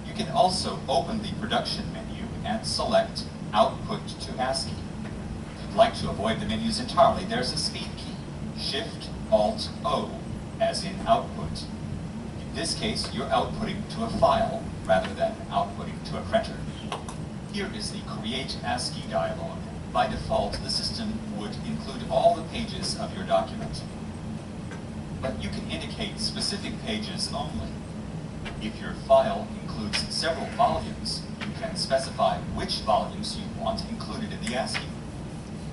You can also open the production menu and select Output to ASCII. If you'd like to avoid the menus entirely, there's a speed key, Shift-Alt-O, as in output. In this case, you're outputting to a file rather than outputting to a printer. Here is the Create ASCII dialog. By default, the system would include all the pages of your document. But you can indicate specific pages only. If your file includes several volumes, you can specify which volumes you want included in the ASCII,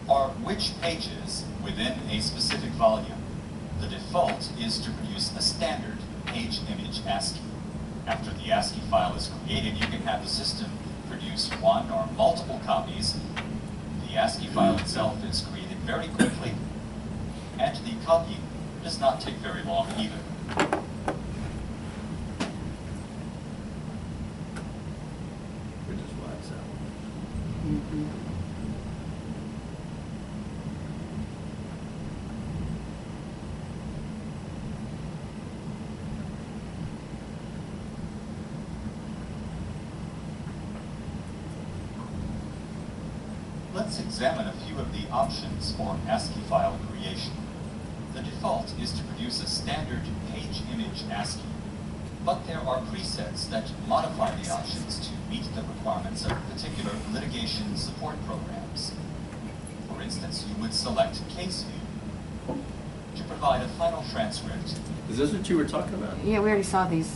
or which pages within a specific volume. The default is to produce a standard page image ASCII. After the ASCII file is created, you can have the system produce one or multiple copies. The ASCII file itself is created very quickly, and the copying does not take very long either. Let's examine a few of the options for ASCII file creation. The default is to produce a standard page image ASCII, but there are presets that modify the options to meet the requirements of particular litigation support programs. For instance, you would select Case View to provide a final transcript. Is this what you were talking about? Yeah, we already saw these.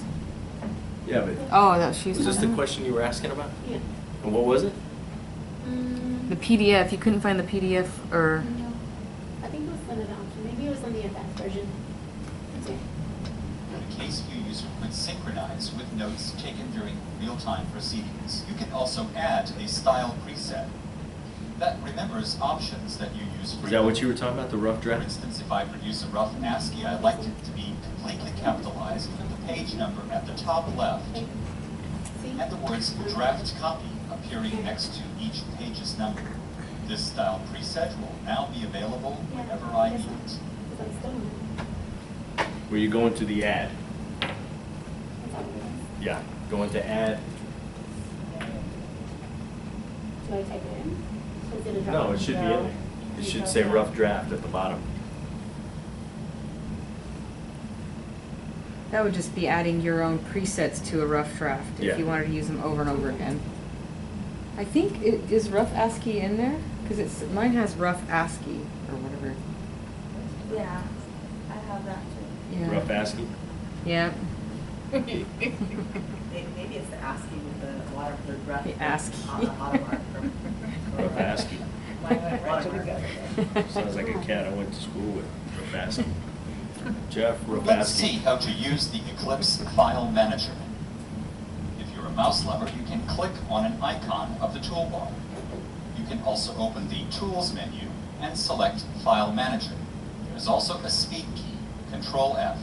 Yeah, but Oh, that she's. was this the question you were asking about? Yeah. And what was it? The PDF. You couldn't find the PDF or. No. I think it was another option. Maybe it was on the advanced version. Okay. The Case View user could synchronize with notes taken during real-time proceedings. You can also add a style preset that remembers options that you use frequently. Is that what you were talking about, the rough For draft? instance, if I produce a rough ASCII, I like it to be completely capitalized with the page number at the top left Okay. See? and the words draft copy appearing next to each page's number. This style preset will now be available whenever I need it. Because I'm still on it. Were you going to the ad? That's all it was. Yeah, going to ad. Do I type it in? So it's in a drop? No, it should be in there. It should say rough draft at the bottom. That would just be adding your own presets to a rough draft if Yeah. you wanted to use them over and over again. I think is rough ASCII in there? Because mine has rough ASCII or whatever. Yeah, I have that too. Yeah. Rough ASCII? Yeah. Maybe it's the ASCII with the water, the rough. The ASCII. On the automark. Rough ASCII. Mine went right to the gutter. Sounds like a cat I went to school with. Rough ASCII. Jeff, rough Let's see ASCII. how to use the Eclipse File Manager. If you're a mouse lover, you can click on an icon of the toolbar. You can also open the Tools menu and select File Manager. There's also a speed key, Control F.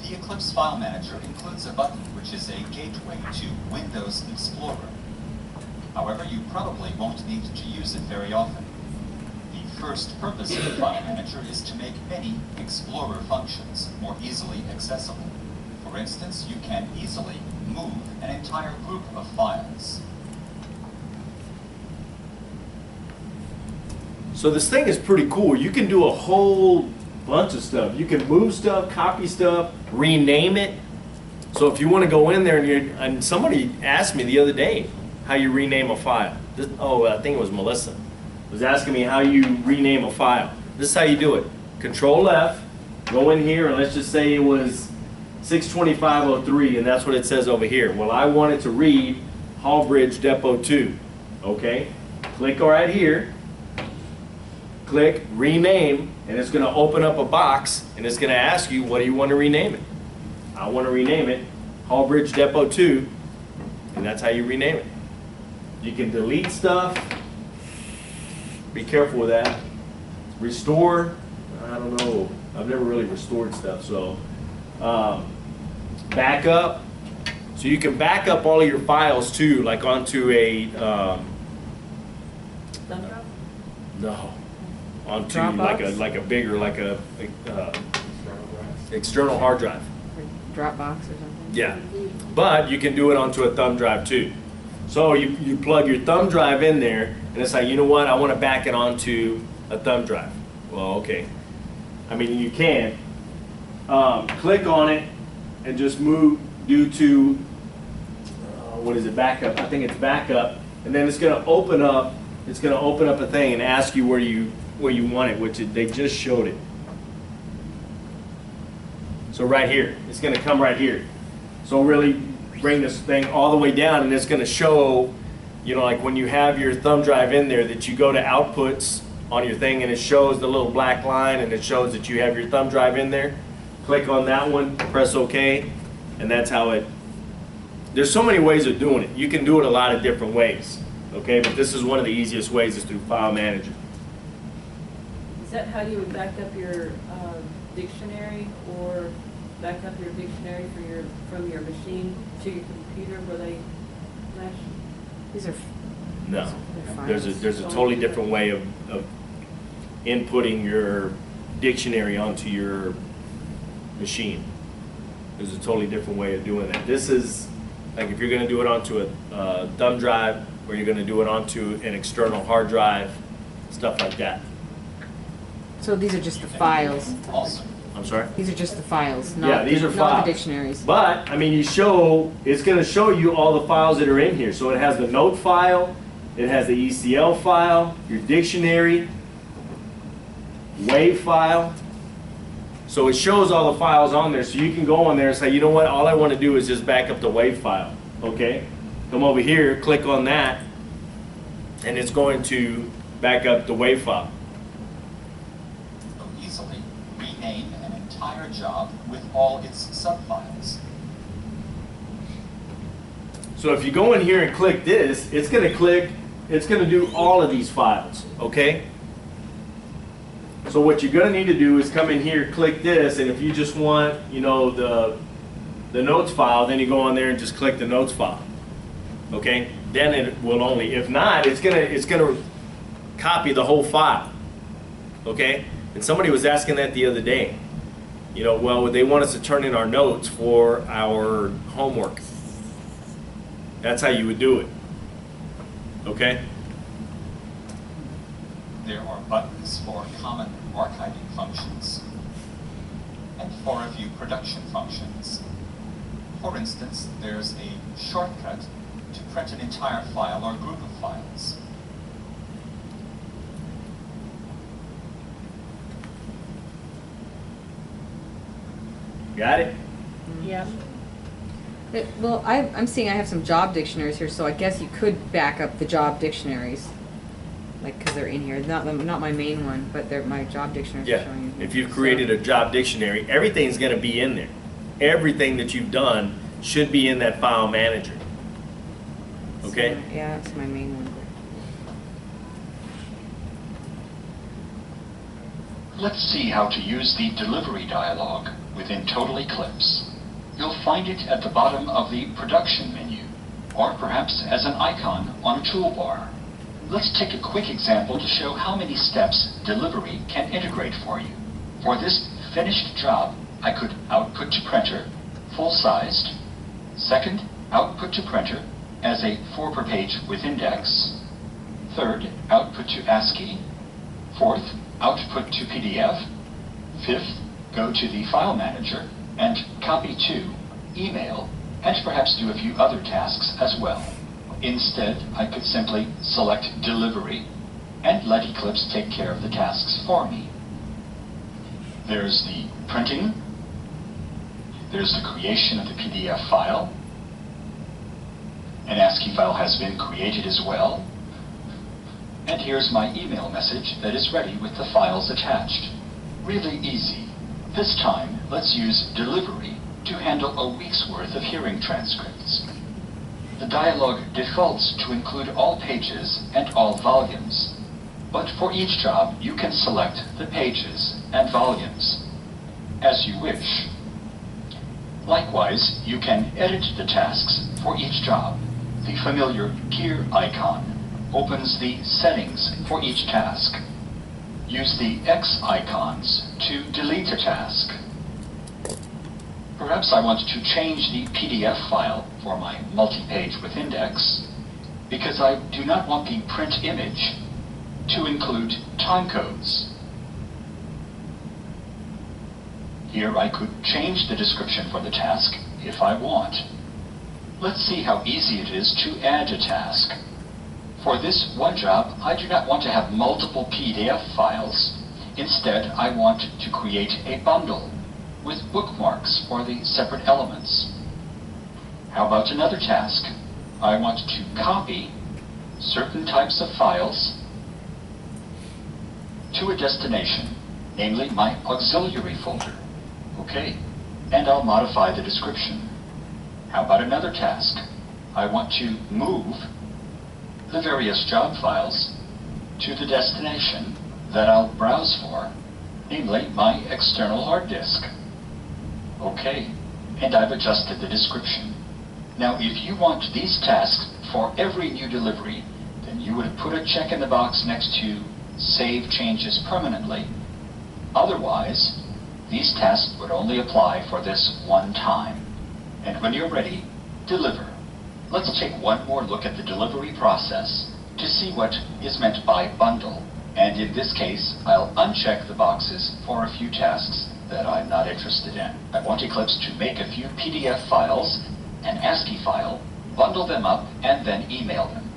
The Eclipse File Manager includes a button which is a gateway to Windows Explorer. However, you probably won't need to use it very often. The first purpose of the File Manager is to make many Explorer functions more easily accessible. For instance, you can easily move an entire group of files. So this thing is pretty cool. You can do a whole bunch of stuff. You can move stuff, copy stuff, rename it. So if you want to go in there and somebody asked me the other day how you rename a file. I think it was Melissa. Was asking me how you rename a file. This is how you do it. Control F, go in here, and let's just say it was 62503, and that's what it says over here. Well, I wanted to read Hall Bridge Depot 2. Okay? Click right here. Click rename, and it's going to open up a box, and it's going to ask you, what do you want to rename it? I want to rename it Hall Bridge Depot 2, and that's how you rename it. You can delete stuff. Be careful with that. Restore, I don't know. I've never really restored stuff, so back up. So you can back up all of your files too, like onto a Thumb drive? no, onto Dropbox? like a bigger external hard drive. Dropbox or something. Yeah, but you can do it onto a thumb drive too. So you plug your thumb drive in there, and it's like, you know what, I want to back it onto a thumb drive. Well, okay. I mean, you can. Click on it and just move due to, what is it, backup? I think it's backup. And then it's going to open up, a thing and ask you where you want it, which they just showed it. So right here, it's going to come right here. So really bring this thing all the way down, and it's going to show, you know, like when you have your thumb drive in there, that you go to outputs on your thing, and it shows the little black line, and it shows that you have your thumb drive in there. Click on that one, press OK, and that's how it. There's so many ways of doing it. You can do it a lot of different ways, okay? But this is one of the easiest ways, is through File Manager. Is that how you would back up your dictionary, or back up your dictionary from your machine to your computer where they flash? These are. No, They're there's a totally different way of inputting your dictionary onto your machine. There's a totally different way of doing that. This is like if you're going to do it onto a thumb drive, or you're going to do it onto an external hard drive, stuff like that. So these are just the files. Awesome. I'm sorry? These are just the files, Yeah, these are not files. the dictionaries. But, I mean, it's going to show you all the files that are in here. So it has the note file, it has the ECL file, your dictionary, WAV file. So it shows all the files on there. So you can go on there and say, you know what, all I want to do is just back up the WAV file. Okay? Come over here, click on that, and it's going to back up the WAV file. So easily rename an entire job with all its subfiles. So if you go in here and click this, it's going to do all of these files, okay? So what you're going to need to do is come in here, click this, and if you just want, you know, the notes file, then you go on there and just click the notes file, okay? Then it will only, if not, it's gonna copy the whole file, okay? And somebody was asking that the other day. You know, well, they want us to turn in our notes for our homework. That's how you would do it, okay? There are buttons for common archiving functions and for a few production functions. For instance, there's a shortcut to print an entire file or group of files. Got it? Yeah. Well, I'm seeing I have some job dictionaries here, so I guess you could back up the job dictionaries, like, because they're in here. Not my main one, but they're my job dictionaries. Are Yeah. showing you. If you've created a job dictionary, everything's going to be in there. Everything that you've done should be in that file manager. Okay? So, yeah, that's my main one. Let's see how to use the delivery dialog. within Total Eclipse. You'll find it at the bottom of the Production menu, or perhaps as an icon on a toolbar. Let's take a quick example to show how many steps Delivery can integrate for you. For this finished job, I could output to printer, full-sized. Second, output to printer as a 4 per page with index. Third, output to ASCII. Fourth, output to PDF. Fifth, go to the file manager and copy to email, and perhaps do a few other tasks as well. Instead, I could simply select Delivery and let Eclipse take care of the tasks for me. There's the printing. There's the creation of the PDF file. An ASCII file has been created as well. And here's my email message that is ready with the files attached. Really easy. This time, let's use Delivery to handle a week's worth of hearing transcripts. The dialog defaults to include all pages and all volumes. But for each job, you can select the pages and volumes as you wish. Likewise, you can edit the tasks for each job. The familiar gear icon opens the settings for each task. Use the X icons to delete a task. Perhaps I want to change the PDF file for my multi-page with index because I do not want the print image to include timecodes. Here I could change the description for the task if I want. Let's see how easy it is to add a task. For this one job, I do not want to have multiple PDF files. Instead, I want to create a bundle with bookmarks for the separate elements. How about another task? I want to copy certain types of files to a destination, namely my auxiliary folder. Okay, and I'll modify the description. How about another task? I want to move the various job files to the destination that I'll browse for, namely my external hard disk. Okay, and I've adjusted the description. Now, if you want these tasks for every new delivery, then you would put a check in the box next to Save Changes Permanently. Otherwise, these tasks would only apply for this one time. And when you're ready, deliver. Let's take one more look at the delivery process to see what is meant by bundle. And in this case, I'll uncheck the boxes for a few tasks that I'm not interested in. I want Eclipse to make a few PDF files, an ASCII file, bundle them up, and then email them.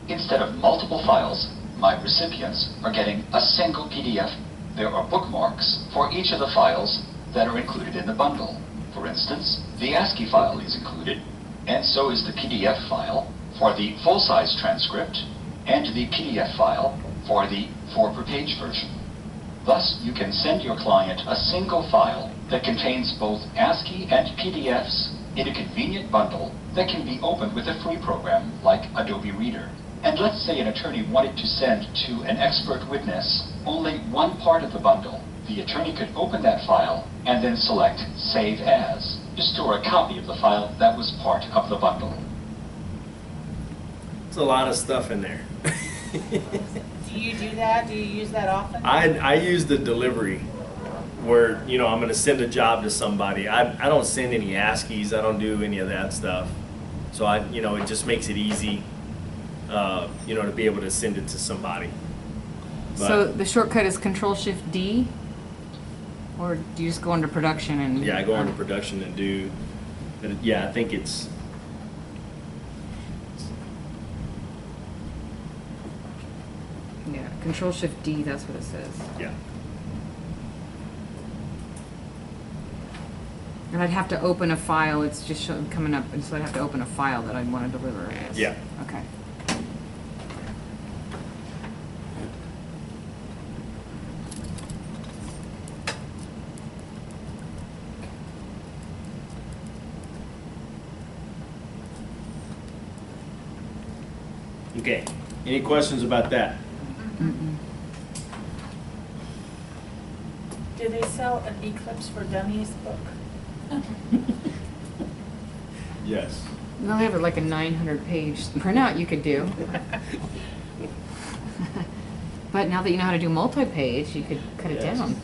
Instead of multiple files, my recipients are getting a single PDF. There are bookmarks for each of the files that are included in the bundle. For instance, the ASCII file is included, and so is the PDF file for the full-size transcript, and the PDF file for the 4 per page version. Thus, you can send your client a single file that contains both ASCII and PDFs in a convenient bundle that can be opened with a free program like Adobe Reader. And let's say an attorney wanted to send to an expert witness only one part of the bundle. The attorney could open that file and then select Save As to store a copy of the file that was part of the bundle. There's a lot of stuff in there. Do you do that? Do you use that often? I use the delivery where, you know, I'm going to send a job to somebody. I don't send any ASCIIs. I don't do any of that stuff. So it just makes it easy, to be able to send it to somebody. But, So the shortcut is Control-Shift-D? Or do you just go into production and... yeah, I go into production and do, yeah, I think it's, Yeah, Control-Shift-D, that's what it says. yeah. And I'd have to open a file, it's just coming up, and so I'd have to open a file that I'd want to deliver, I guess. Yeah. Okay. Okay, any questions about that? Do they sell an Eclipse for Dummies book? Yes. They'll have like a 900-page printout you could do. But now that you know how to do multi-page, you could cut it Yes. down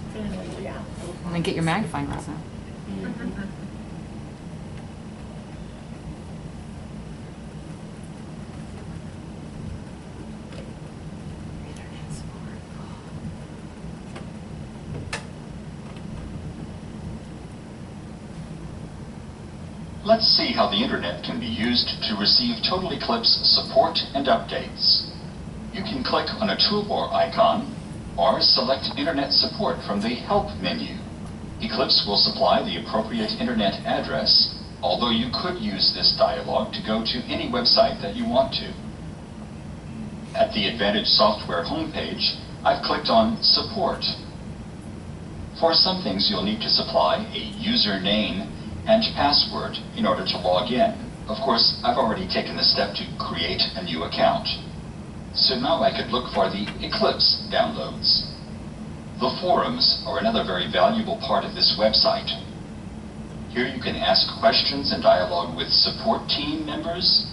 Yeah. and then get your magnifying glass out. Let's see how the internet can be used to receive Total Eclipse support and updates. You can click on a toolbar icon or select Internet Support from the Help menu. Eclipse will supply the appropriate internet address, although you could use this dialog to go to any website that you want to. At the Advantage Software homepage, I've clicked on Support. For some things, you'll need to supply a username and password in order to log in. Of course, I've already taken the step to create a new account. So now I could look for the Eclipse downloads. The forums are another very valuable part of this website. Here you can ask questions and dialogue with support team members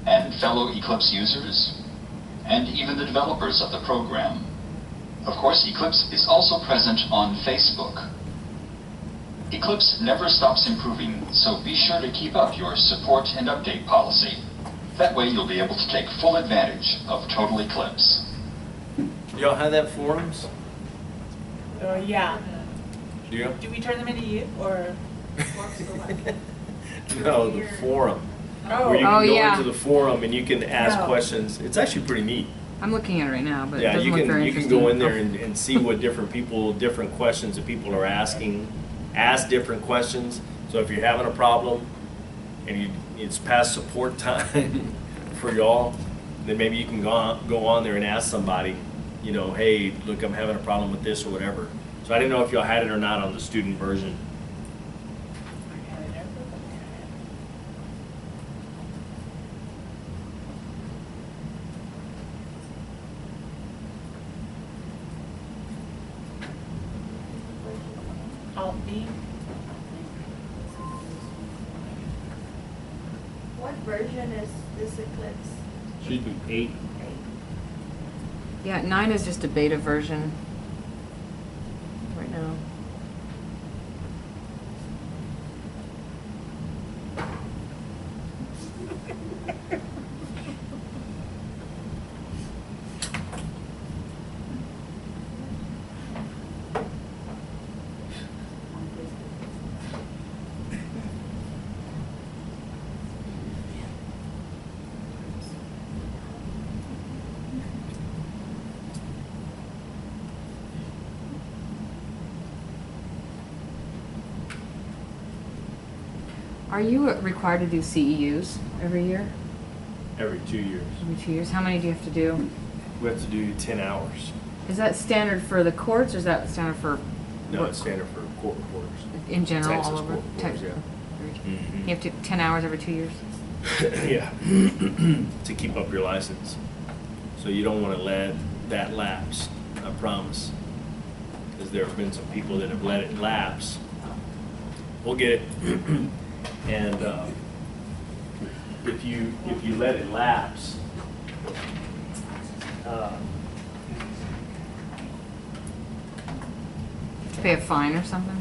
and fellow Eclipse users, and even the developers of the program. Of course, Eclipse is also present on Facebook. Eclipse never stops improving, so be sure to keep up your support and update policy. That way you'll be able to take full advantage of Total Eclipse. Y'all have that forums? Yeah. Do you? Do we turn them into you or? No, the forum. Oh. Where you Oh, can go yeah. into the forum and you can ask No. questions. It's actually pretty neat. I'm looking at it right now, but it Yeah, doesn't you look can very you can interesting. go in there and see what different questions that people are asking. Ask different questions. So if you're having a problem and it's past support time for y'all, then maybe you can go on there and ask somebody, you know, hey, look, I'm having a problem with this or whatever. So I didn't know if y'all had it or not on the student version. Alt-B? What version is this Eclipse? Should be 8. Yeah, 9 is just a beta version right now. Are you required to do CEUs every year? Every 2 years. Every 2 years? How many do you have to do? We have to do 10 hours. Is that standard for the courts or is that standard for No, it's standard for court reporters. in general Texas all over? court reporters, yeah. Mhm. You have to 10 hours every 2 years? Yeah, to keep up your license. So you don't want to let that lapse, I promise. Because there have been some people that have let it lapse. We'll get it. And if you let it lapse, Pay a fine or something?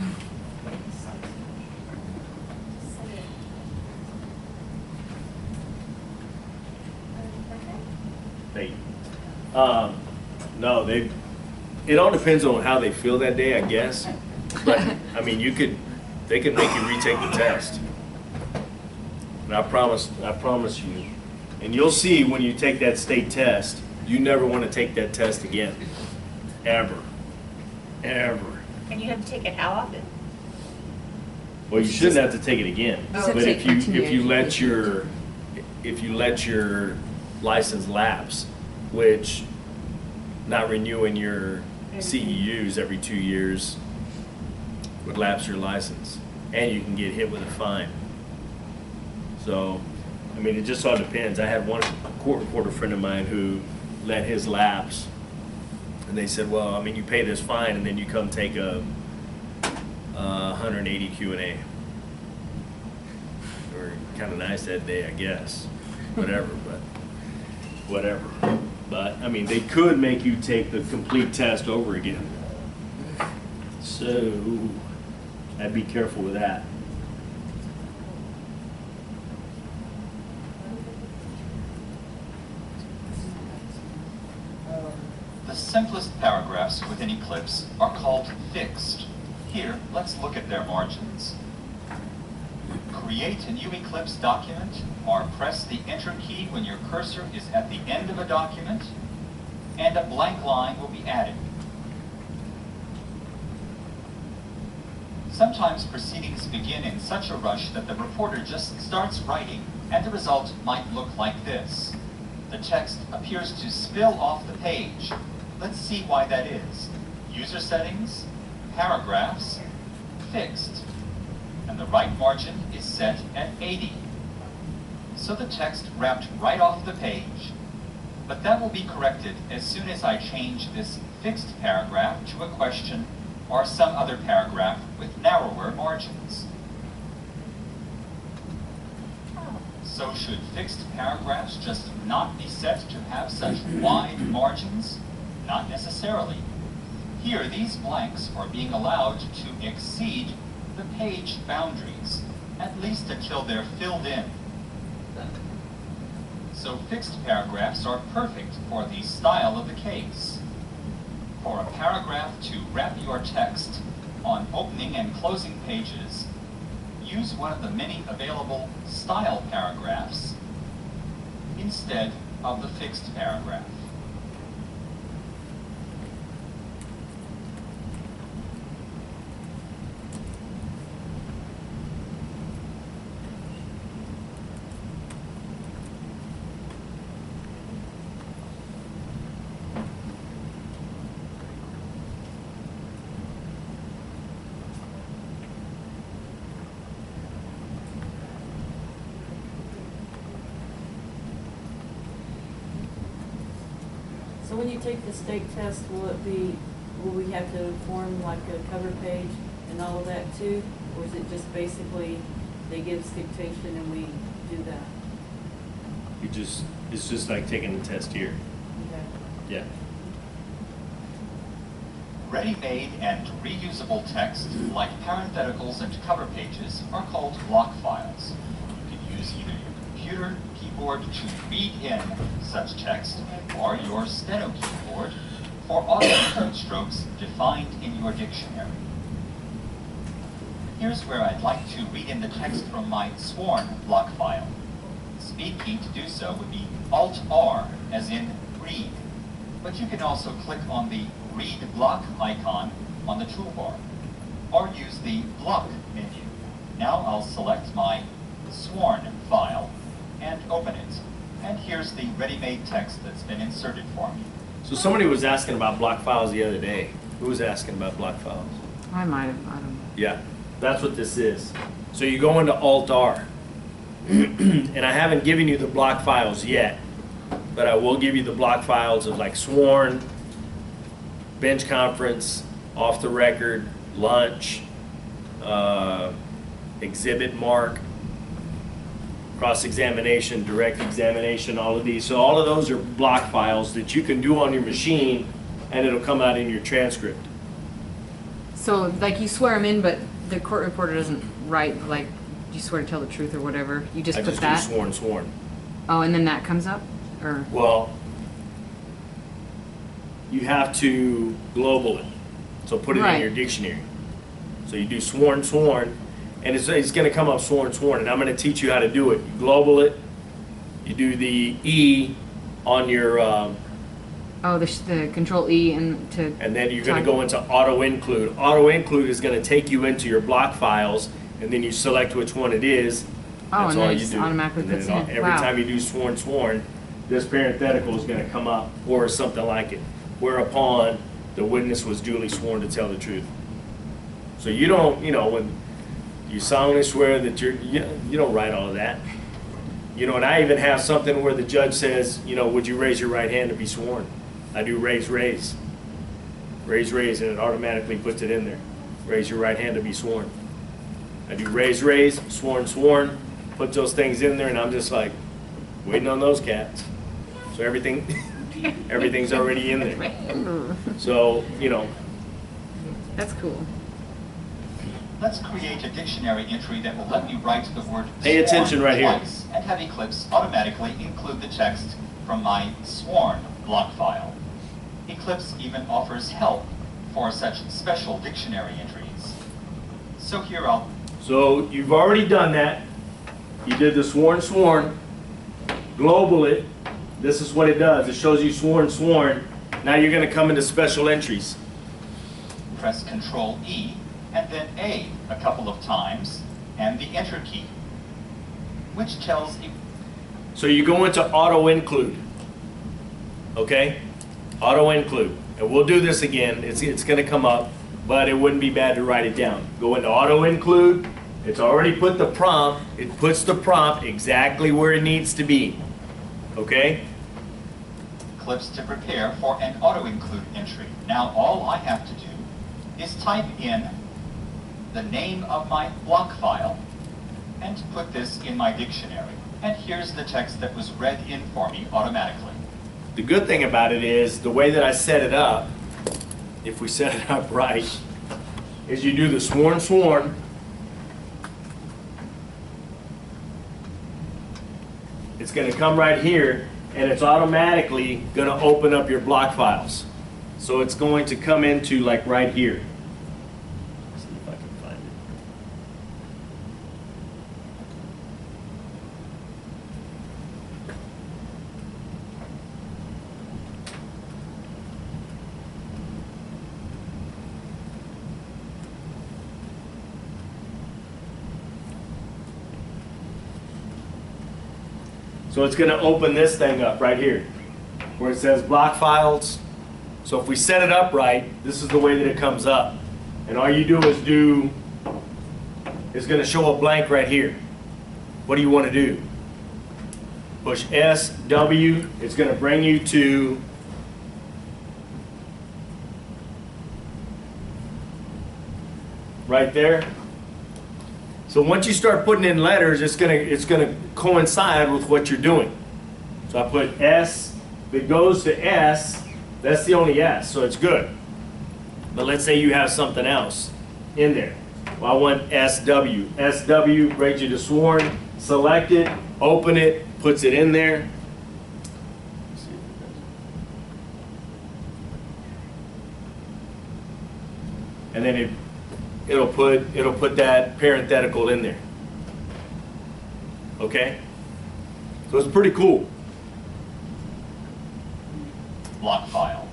they, no, it all depends on how they feel that day, I guess. But, I mean, they could make you retake the test. And I promise you, and you'll see when you take that state test, you never want to take that test again. Ever. Ever. And you have to take it how often? Well, you shouldn't have to take it again. just have But to if take you let your license lapse, which not renewing your CEUs every 2 years would lapse your license, and you can get hit with a fine. So, I mean, it just all depends. I had one court reporter friend of mine who let his lapse, and they said, well, I mean, you pay this fine, and then you come take a 180 Q&A. They were kind of nice that day, I guess. Whatever, but whatever. But I mean, they could make you take the complete test over again. So I'd be careful with that. The simplest paragraphs within Eclipse are called fixed. Here, let's look at their margins. Create a new Eclipse document, or press the Enter key when your cursor is at the end of a document, and a blank line will be added. Sometimes proceedings begin in such a rush that the reporter just starts writing, and the result might look like this. The text appears to spill off the page. Let's see why that is. User settings, paragraphs, fixed, and the right margin is set at 80. So the text wrapped right off the page. But that will be corrected as soon as I change this fixed paragraph to a question or some other paragraph with narrower margins. So should fixed paragraphs just not be set to have such wide margins? Not necessarily. Here, these blanks are being allowed to exceed the page boundaries, at least until they're filled in. So fixed paragraphs are perfect for the style of the case. For a paragraph to wrap your text on opening and closing pages, use one of the many available style paragraphs instead of the fixed paragraph. So when you take the state test, will we have to form like a cover page and all of that too? Or is it just basically they give us dictation and we do that? It's just like taking the test here. Okay. Yeah. Ready-made and reusable text, like parentheticals and cover pages, are called block files. You can use either your computer keyboard to read in such text, or your steno keyboard for auto code strokes defined in your dictionary. Here's where I'd like to read in the text from my sworn block file. The speed key to do so would be Alt-R, as in read. But you can also click on the Read Block icon on the toolbar, or use the Block menu. Now I'll select my sworn file and open it. And here's the ready-made text that's been inserted for me. So somebody was asking about block files the other day. Who was asking about block files? I might have, I don't know. Yeah, that's what this is. So you go into Alt-R. And I haven't given you the block files yet, but I will give you the block files of like sworn, bench conference, off the record, lunch, exhibit mark, cross-examination, direct examination, all of these. So all of those are block files that you can do on your machine and it'll come out in your transcript. So like you swear them in, but the court reporter doesn't write like you swear to tell the truth or whatever. You just I put just that. do sworn. Oh, and then that comes up, or Well, you have to global it. So put it in Right. your dictionary. So you do sworn, and it's going to come up sworn, and I'm going to teach you how to do it. You global it. You do the E on your, oh, the Control E and to. and then you're going to type. go into auto include. Auto include is going to take you into your block files, and then you select which one it is. Oh, That's and all then it you just do. automatically And then puts it all- in. Every Wow. time you do sworn, this parenthetical is going to come up, or something like it. Whereupon the witness was duly sworn to tell the truth. So you don't, when you solemnly swear that you don't write all of that. And I even have something where the judge says, would you raise your right hand to be sworn? I do raise, and it automatically puts it in there. Raise your right hand to be sworn. I do raise, raise, sworn, sworn. Put those things in there, and I'm just like waiting on those cats. So everything's already in there. So, you know. That's cool. Let's create a dictionary entry that will let me write the word Pay attention sworn right here. twice, and have Eclipse automatically include the text from my sworn block file. Eclipse even offers help for such special dictionary entries. So here So you've already done that. You did the sworn, sworn. Global it. This is what it does. It shows you sworn, sworn. Now you're going to come into special entries. press Control E and then A a couple of times and the Enter key, which tells you. So you go into auto include. Okay? Auto include. And we'll do this again. It's going to come up, but it wouldn't be bad to write it down. Go into auto include. It's already put the prompt. It puts the prompt exactly where it needs to be. Okay? Eclipse to prepare for an auto-include entry. Now all I have to do is type in the name of my block file and put this in my dictionary. And here's the text that was read in for me automatically. The good thing about it is the way that I set it up, if we set it up right, is you do the sworn, sworn. It's going to come right here, and it's automatically going to open up your block files. So it's going to come into like right here. Let's see if I can find it. So it's going to open this thing up right here where it says block files. So if we set it up right, this is the way that it comes up. And all you do is going to show a blank right here. What do you want to do? Push S, W. It's going to bring you to right there. So once you start putting in letters, it's gonna coincide with what you're doing. So I put S. If it goes to S, that's the only S, so it's good. But let's say you have something else in there. Well, I want SW. SW brings you to sworn. Select it, open it, puts it in there. And then it'll put that parenthetical in there. Okay? So it's pretty cool. Block file.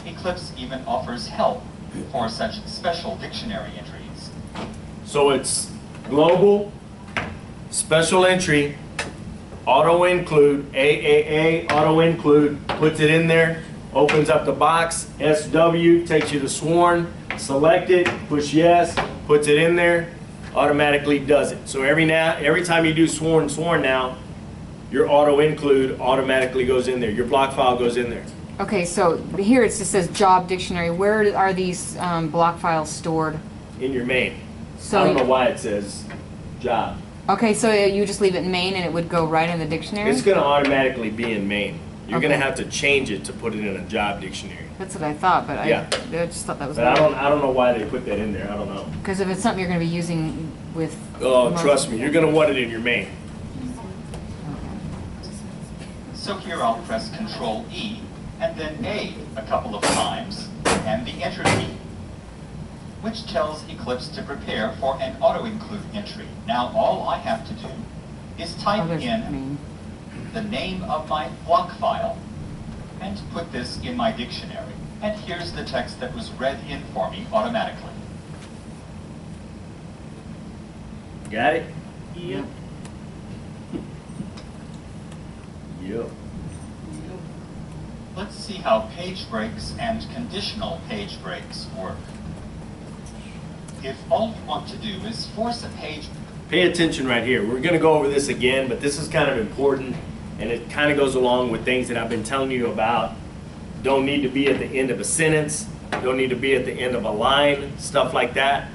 Eclipse even offers help for such special dictionary entries. So it's global, special entry, auto include, AAA, auto include, puts it in there, opens up the box, SW takes you to sworn, select it, push yes, puts it in there, automatically does it. So every time you do sworn now, your auto include automatically goes in there. Your block file goes in there. Okay, so here it just says job dictionary. Where are these block files stored? In your main. So I don't know why it says job. Okay, so you just leave it in main and it would go right in the dictionary? It's going to automatically be in main. You're going to Okay. have to change it to put it in a job dictionary. That's what I thought, but Yeah. I just thought that was But I don't know why they put that in there. I don't know. because if it's something you're going to be using with... Oh, most- trust me, you're going to want it in your main. So here I'll press Control E and then a couple of times and the Enter key, which tells Eclipse to prepare for an auto-include entry. Now all I have to do is type there's in main. the name of my block file and put this in my dictionary. And here's the text that was read in for me automatically. Got it? Yep. Yep. Let's see how page breaks and conditional page breaks work. If all you want to do is force a page... Pay attention right here. We're going to go over this again, but this is kind of important, and it kind of goes along with things that I've been telling you about. Don't need to be at the end of a sentence. Don't need to be at the end of a line, stuff like that.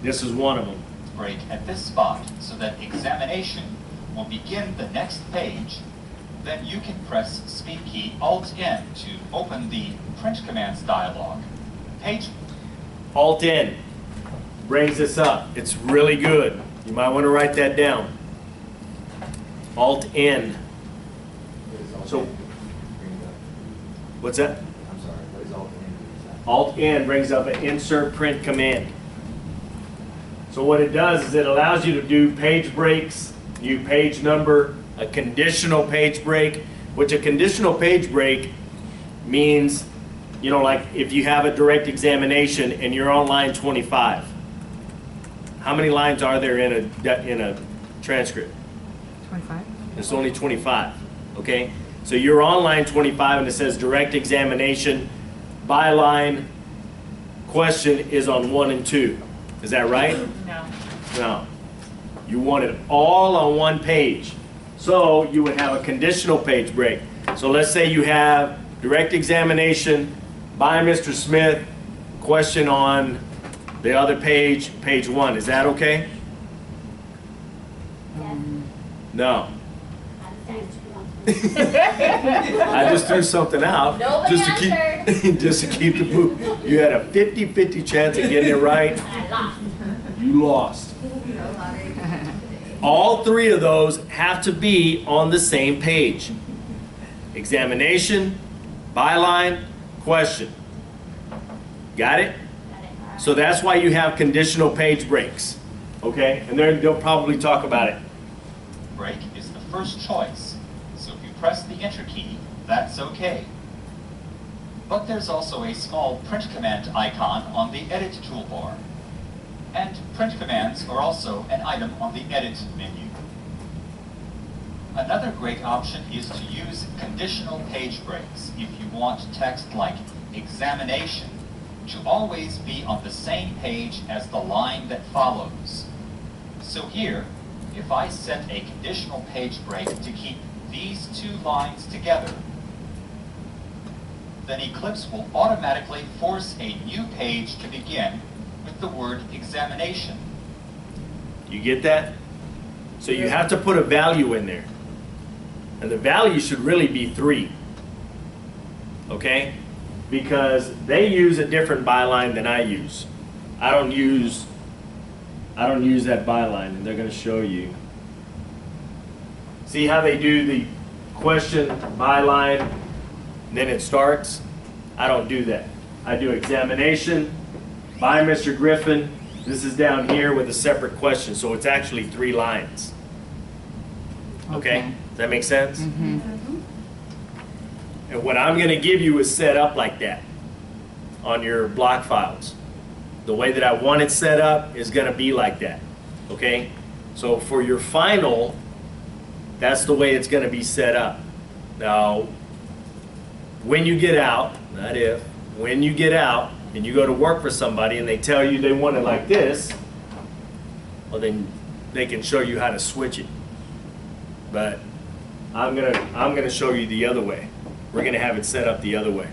This is one of them. Break at this spot so that examination will begin the next page. Then you can press speed key Alt-N to open the print commands dialog. Page Alt-N brings this up. It's really good. You might want to write that down. Alt-N. So, what's that? I'm sorry, what is Alt-N? Alt-N brings up an insert print command. So what it does is it allows you to do page breaks, new page number, a conditional page break, which a conditional page break means, you know, like if you have a direct examination and you're on line 25. How many lines are there in a transcript? 25? It's only 25, okay? So you're on line 25 and it says direct examination, byline, question is on 1 and 2. Is that right? No. No. You want it all on one page. So you would have a conditional page break. So let's say you have direct examination by Mr. Smith, question on the other page, page 1. Is that okay? No. I just threw something out Nobody just to keep the book. You had a 50-50 chance of getting it right. I lost. You lost. All three of those have to be on the same page. Examination, byline, question. Got it? So that's why you have conditional page breaks. Okay? And they'll probably talk about it. break is the first choice, so if you press the Enter key, that's okay. But there's also a small print command icon on the Edit toolbar. And print commands are also an item on the Edit menu. Another great option is to use conditional page breaks if you want text like examination to always be on the same page as the line that follows. So here, if I set a conditional page break to keep these two lines together, then Eclipse will automatically force a new page to begin with the word examination. You get that? So you have to put a value in there. And the value should really be 3. Okay? Because they use a different byline than I use. I don't use that byline, and they're going to show you. See how they do the question byline, and then it starts? I don't do that. I do examination by Mr. Griffin. This is down here with a separate question, so it's actually 3 lines. Okay? Does that make sense? Mm-hmm. And what I'm going to give you is set up like that on your block files. The way that I want it set up is going to be like that. Okay? So for your final, that's the way it's going to be set up. Now, when you get out, not if, when you get out and you go to work for somebody and they tell you they want it like this, well then they can show you how to switch it. But I'm gonna show you the other way. We're gonna have it set up the other way.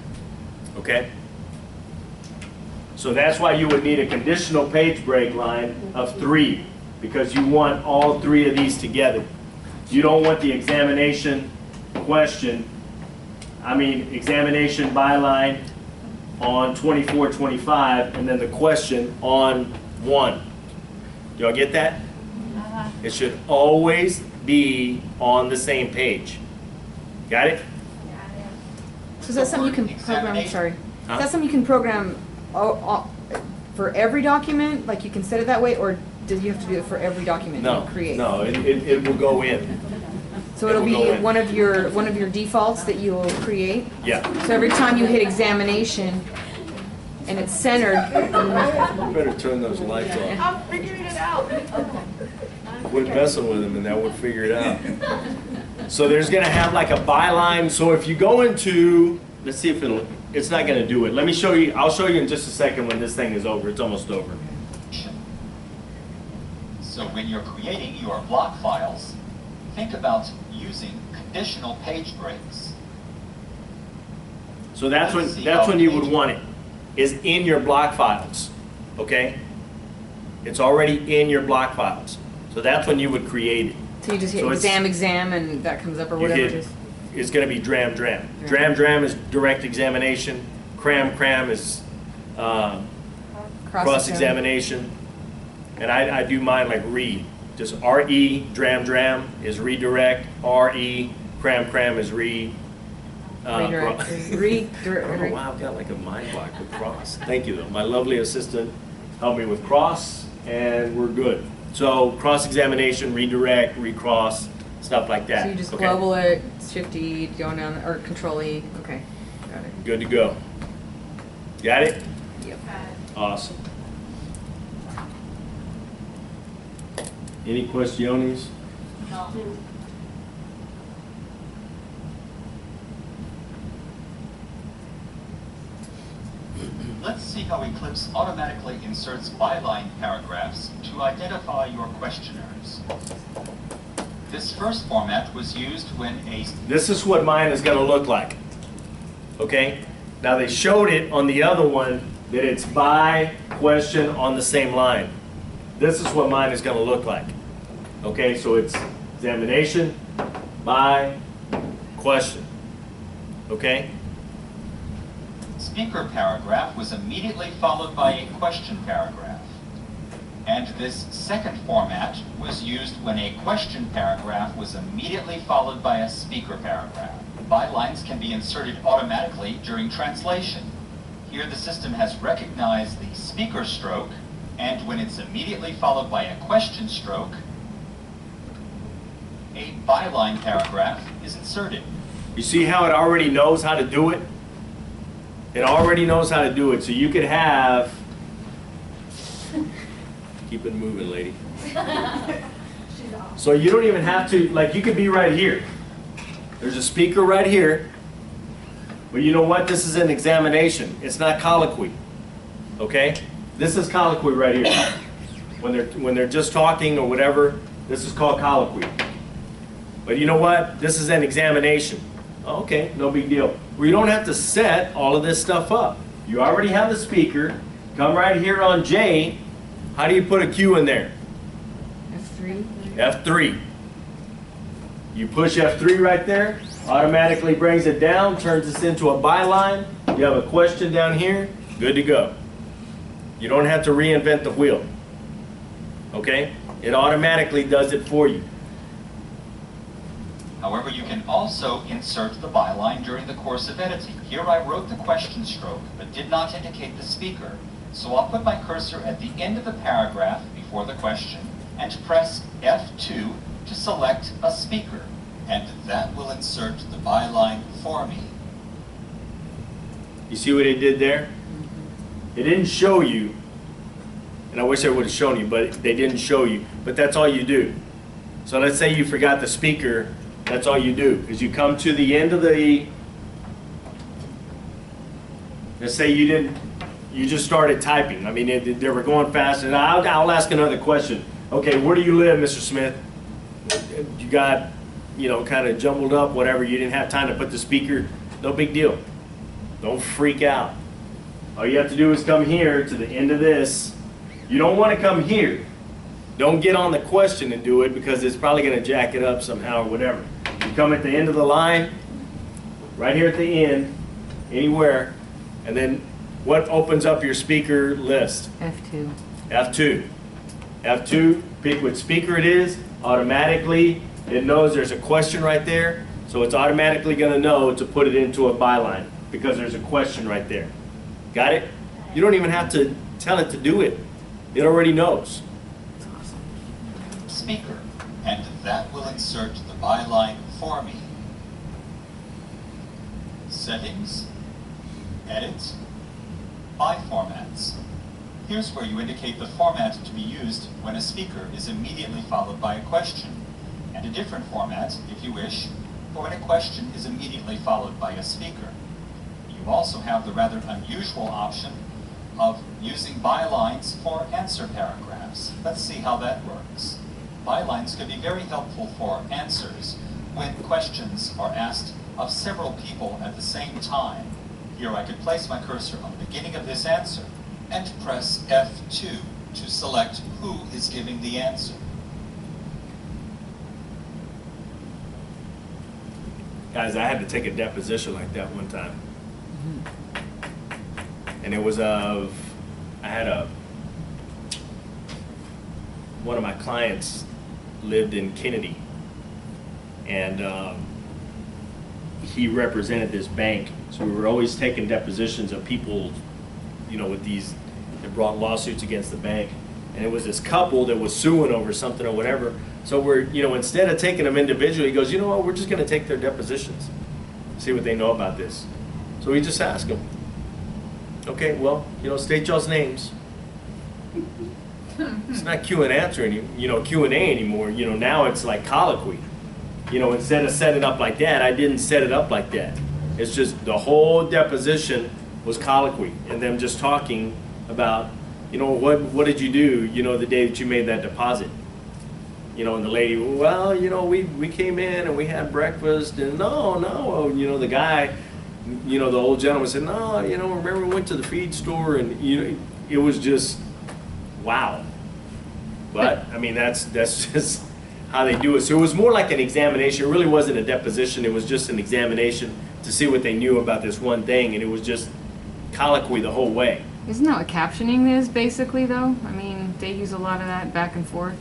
Okay? So that's why you would need a conditional page break line of 3, because you want all 3 of these together. You don't want the examination examination byline on 24-25 and then the question on 1. Y'all get that? It should always be on the same page. Got it? So is that something you can program, sorry, Huh? is that something you can program for every document? Like you can set it that way, or do you have to do it for every document No, you create? no, it will go in. So it it'll will go be in. one of your defaults that you will create? Yeah. So every time you hit examination and it's centered, You better turn those lights off. I'm figuring it out. Quit messing with them and that would figure it out. So there's gonna have like a byline. So if you go into, let's see if it's not gonna do it. Let me show you, I'll show you in just a second when this thing is over. It's almost over. So when you're creating your block files, think about using conditional page breaks. So that's when you would want it, is in your block files, okay? It's already in your block files. So that's when you would create it. So you just hit So it's- exam, and that comes up or You whatever hit- it is? It's gonna be dram. Dram. Dram is direct examination. Cram is cross-examination. And I do mine like read. Just RE, dram is redirect. RE, cram is read. Redirect. I don't know why I've got like a mind block with cross. Thank you though. My lovely assistant helped me with cross and we're good. So cross-examination, redirect, recross, stuff like that. So you just Okay? global it, Shift E, going down, or Control E. Okay, got it. Good to go. Got it? Yep. Awesome. Any questions? Let's see how Eclipse automatically inserts byline paragraphs to identify your questioners. This first format was used when This is what mine is going to look like. Okay? Now they showed it on the other one that it's by question on the same line. This is what mine is going to look like. Okay, so it's examination by question. Okay? speaker paragraph was immediately followed by a question paragraph. And this second format was used when a question paragraph was immediately followed by a speaker paragraph. Bylines can be inserted automatically during translation. Here the system has recognized the speaker stroke, and when it's immediately followed by a question stroke, a byline paragraph is inserted. You see how it already knows how to do it? It already knows how to do it, so you could have... Keep it moving, lady. So you don't even have to, like, you could be right here. There's a speaker right here. But you know what? This is an examination. It's not colloquy. Okay? This is colloquy right here. When they're just talking or whatever, this is called colloquy. But you know what? This is an examination. Okay, no big deal. Well, you don't have to set all of this stuff up. You already have the speaker. Come right here on J. How do you put a Q in there? F3. F3. You push F3 right there, automatically brings it down, turns this into a byline. You have a question down here, good to go. You don't have to reinvent the wheel. Okay? It automatically does it for you. However, you can also insert the byline during the course of editing. Here I wrote the question stroke, but did not indicate the speaker. So I'll put my cursor at the end of the paragraph before the question and press F2 to select a speaker. And that will insert the byline for me. You see what it did there? It didn't show you, and I wish I would have shown you, but they didn't show you. But that's all you do. So let's say you forgot the speaker, that's all you do. Is you come to the end of the, let's say you just started typing. I mean, they were going fast, and I'll ask another question. Okay, where do you live, Mr. Smith? You got, kind of jumbled up, whatever. You didn't have time to put the speaker. No big deal. Don't freak out. All you have to do is come here to the end of this. You don't want to come here. Don't get on the question and do it because it's probably going to jack it up somehow or whatever. You come at the end of the line, right here at the end, anywhere, and then what opens up your speaker list? F2. F2. F2, pick what speaker it is. Automatically, it knows there's a question right there, so it's automatically going to know to put it into a byline because there's a question right there. Got it? You don't even have to tell it to do it. It already knows. Speaker, and that will insert the byline for me. Settings, Edit, By Formats. Here's where you indicate the format to be used when a speaker is immediately followed by a question, and a different format, if you wish, for when a question is immediately followed by a speaker. You also have the rather unusual option of using bylines for answer paragraphs. Let's see how that works. Bylines can be very helpful for answers when questions are asked of several people at the same time. Here I could place my cursor on the beginning of this answer and press F2 to select who is giving the answer. Guys, I had to take a deposition like that one time. And it was one of my clients lived in Kennedy, and he represented this bank. So we were always taking depositions of people, you know, with these, that brought lawsuits against the bank. And it was this couple that was suing over something or whatever. So we're, you know, instead of taking them individually, he goes, you know what, we're just going to take their depositions, see what they know about this. So we just ask them, okay, well, you know, state y'all's names. It's not Q and answer Q&A anymore. You know, now it's like colloquy. You know, instead of setting it up like that, I didn't set it up like that. It's just the whole deposition was colloquy and them just talking about, you know, what did you do, you know, the day that you made that deposit? You know, and the lady, well, you know, we came in and we had breakfast, and no, you know, the guy, you know, the old gentleman said, no, you know, remember we went to the feed store, and, you know, it was just, wow. But, I mean, that's just how they do it. So it was more like an examination. It really wasn't a deposition. It was just an examination to see what they knew about this one thing, and it was just colloquy the whole way. Isn't that what captioning is, basically, though? I mean, they use a lot of that back and forth.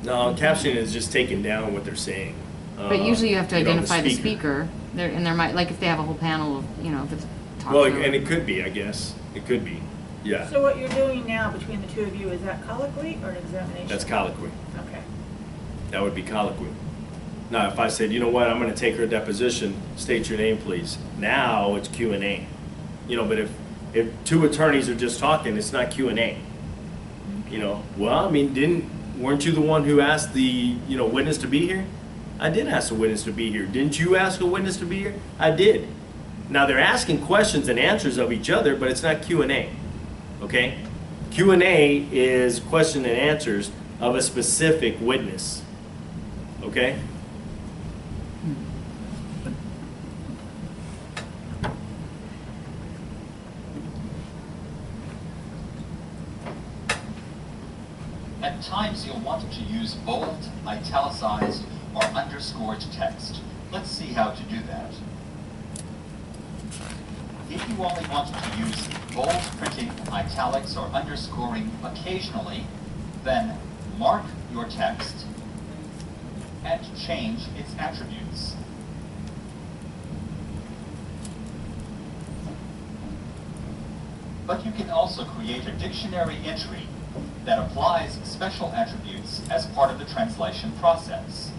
No, captioning is just taking down what they're saying. But usually you have to you know, identify the speaker. And there might, like if they have a whole panel of, you know, if it's talk Well, show. and it could be, I guess. It could be, yeah. So what you're doing now between the two of you, is that colloquy or an examination? That's colloquy. Okay. That would be colloquy. Now, if I said, you know what, I'm going to take her deposition, state your name, please. Now it's Q&A. You know, but if two attorneys are just talking, it's not Q&A. You know, well, I mean, weren't you the one who asked the, you know, witness to be here? I did ask the witness to be here. Didn't you ask a witness to be here? I did. Now they're asking questions and answers of each other, but it's not Q&A. Okay? Q&A is question and answers of a specific witness. Okay? At times you'll want to use bold, italicized, or underscored text. Let's see how to do that. If you only want to use bold printing, italics, or underscoring occasionally, then mark your text and change its attributes. But you can also create a dictionary entry that applies special attributes as part of the translation process.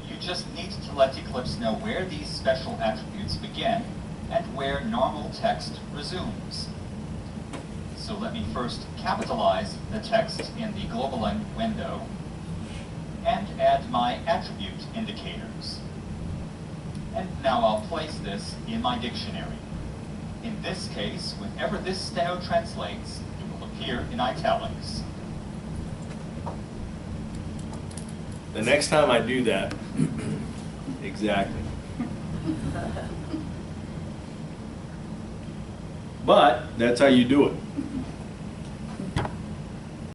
You just need to let Eclipse know where these special attributes begin and where normal text resumes. So let me first capitalize the text in the global window and add my attribute indicators. And now I'll place this in my dictionary. In this case, whenever this steno translates, it will appear in italics. The next time I do that, exactly. But that's how you do it.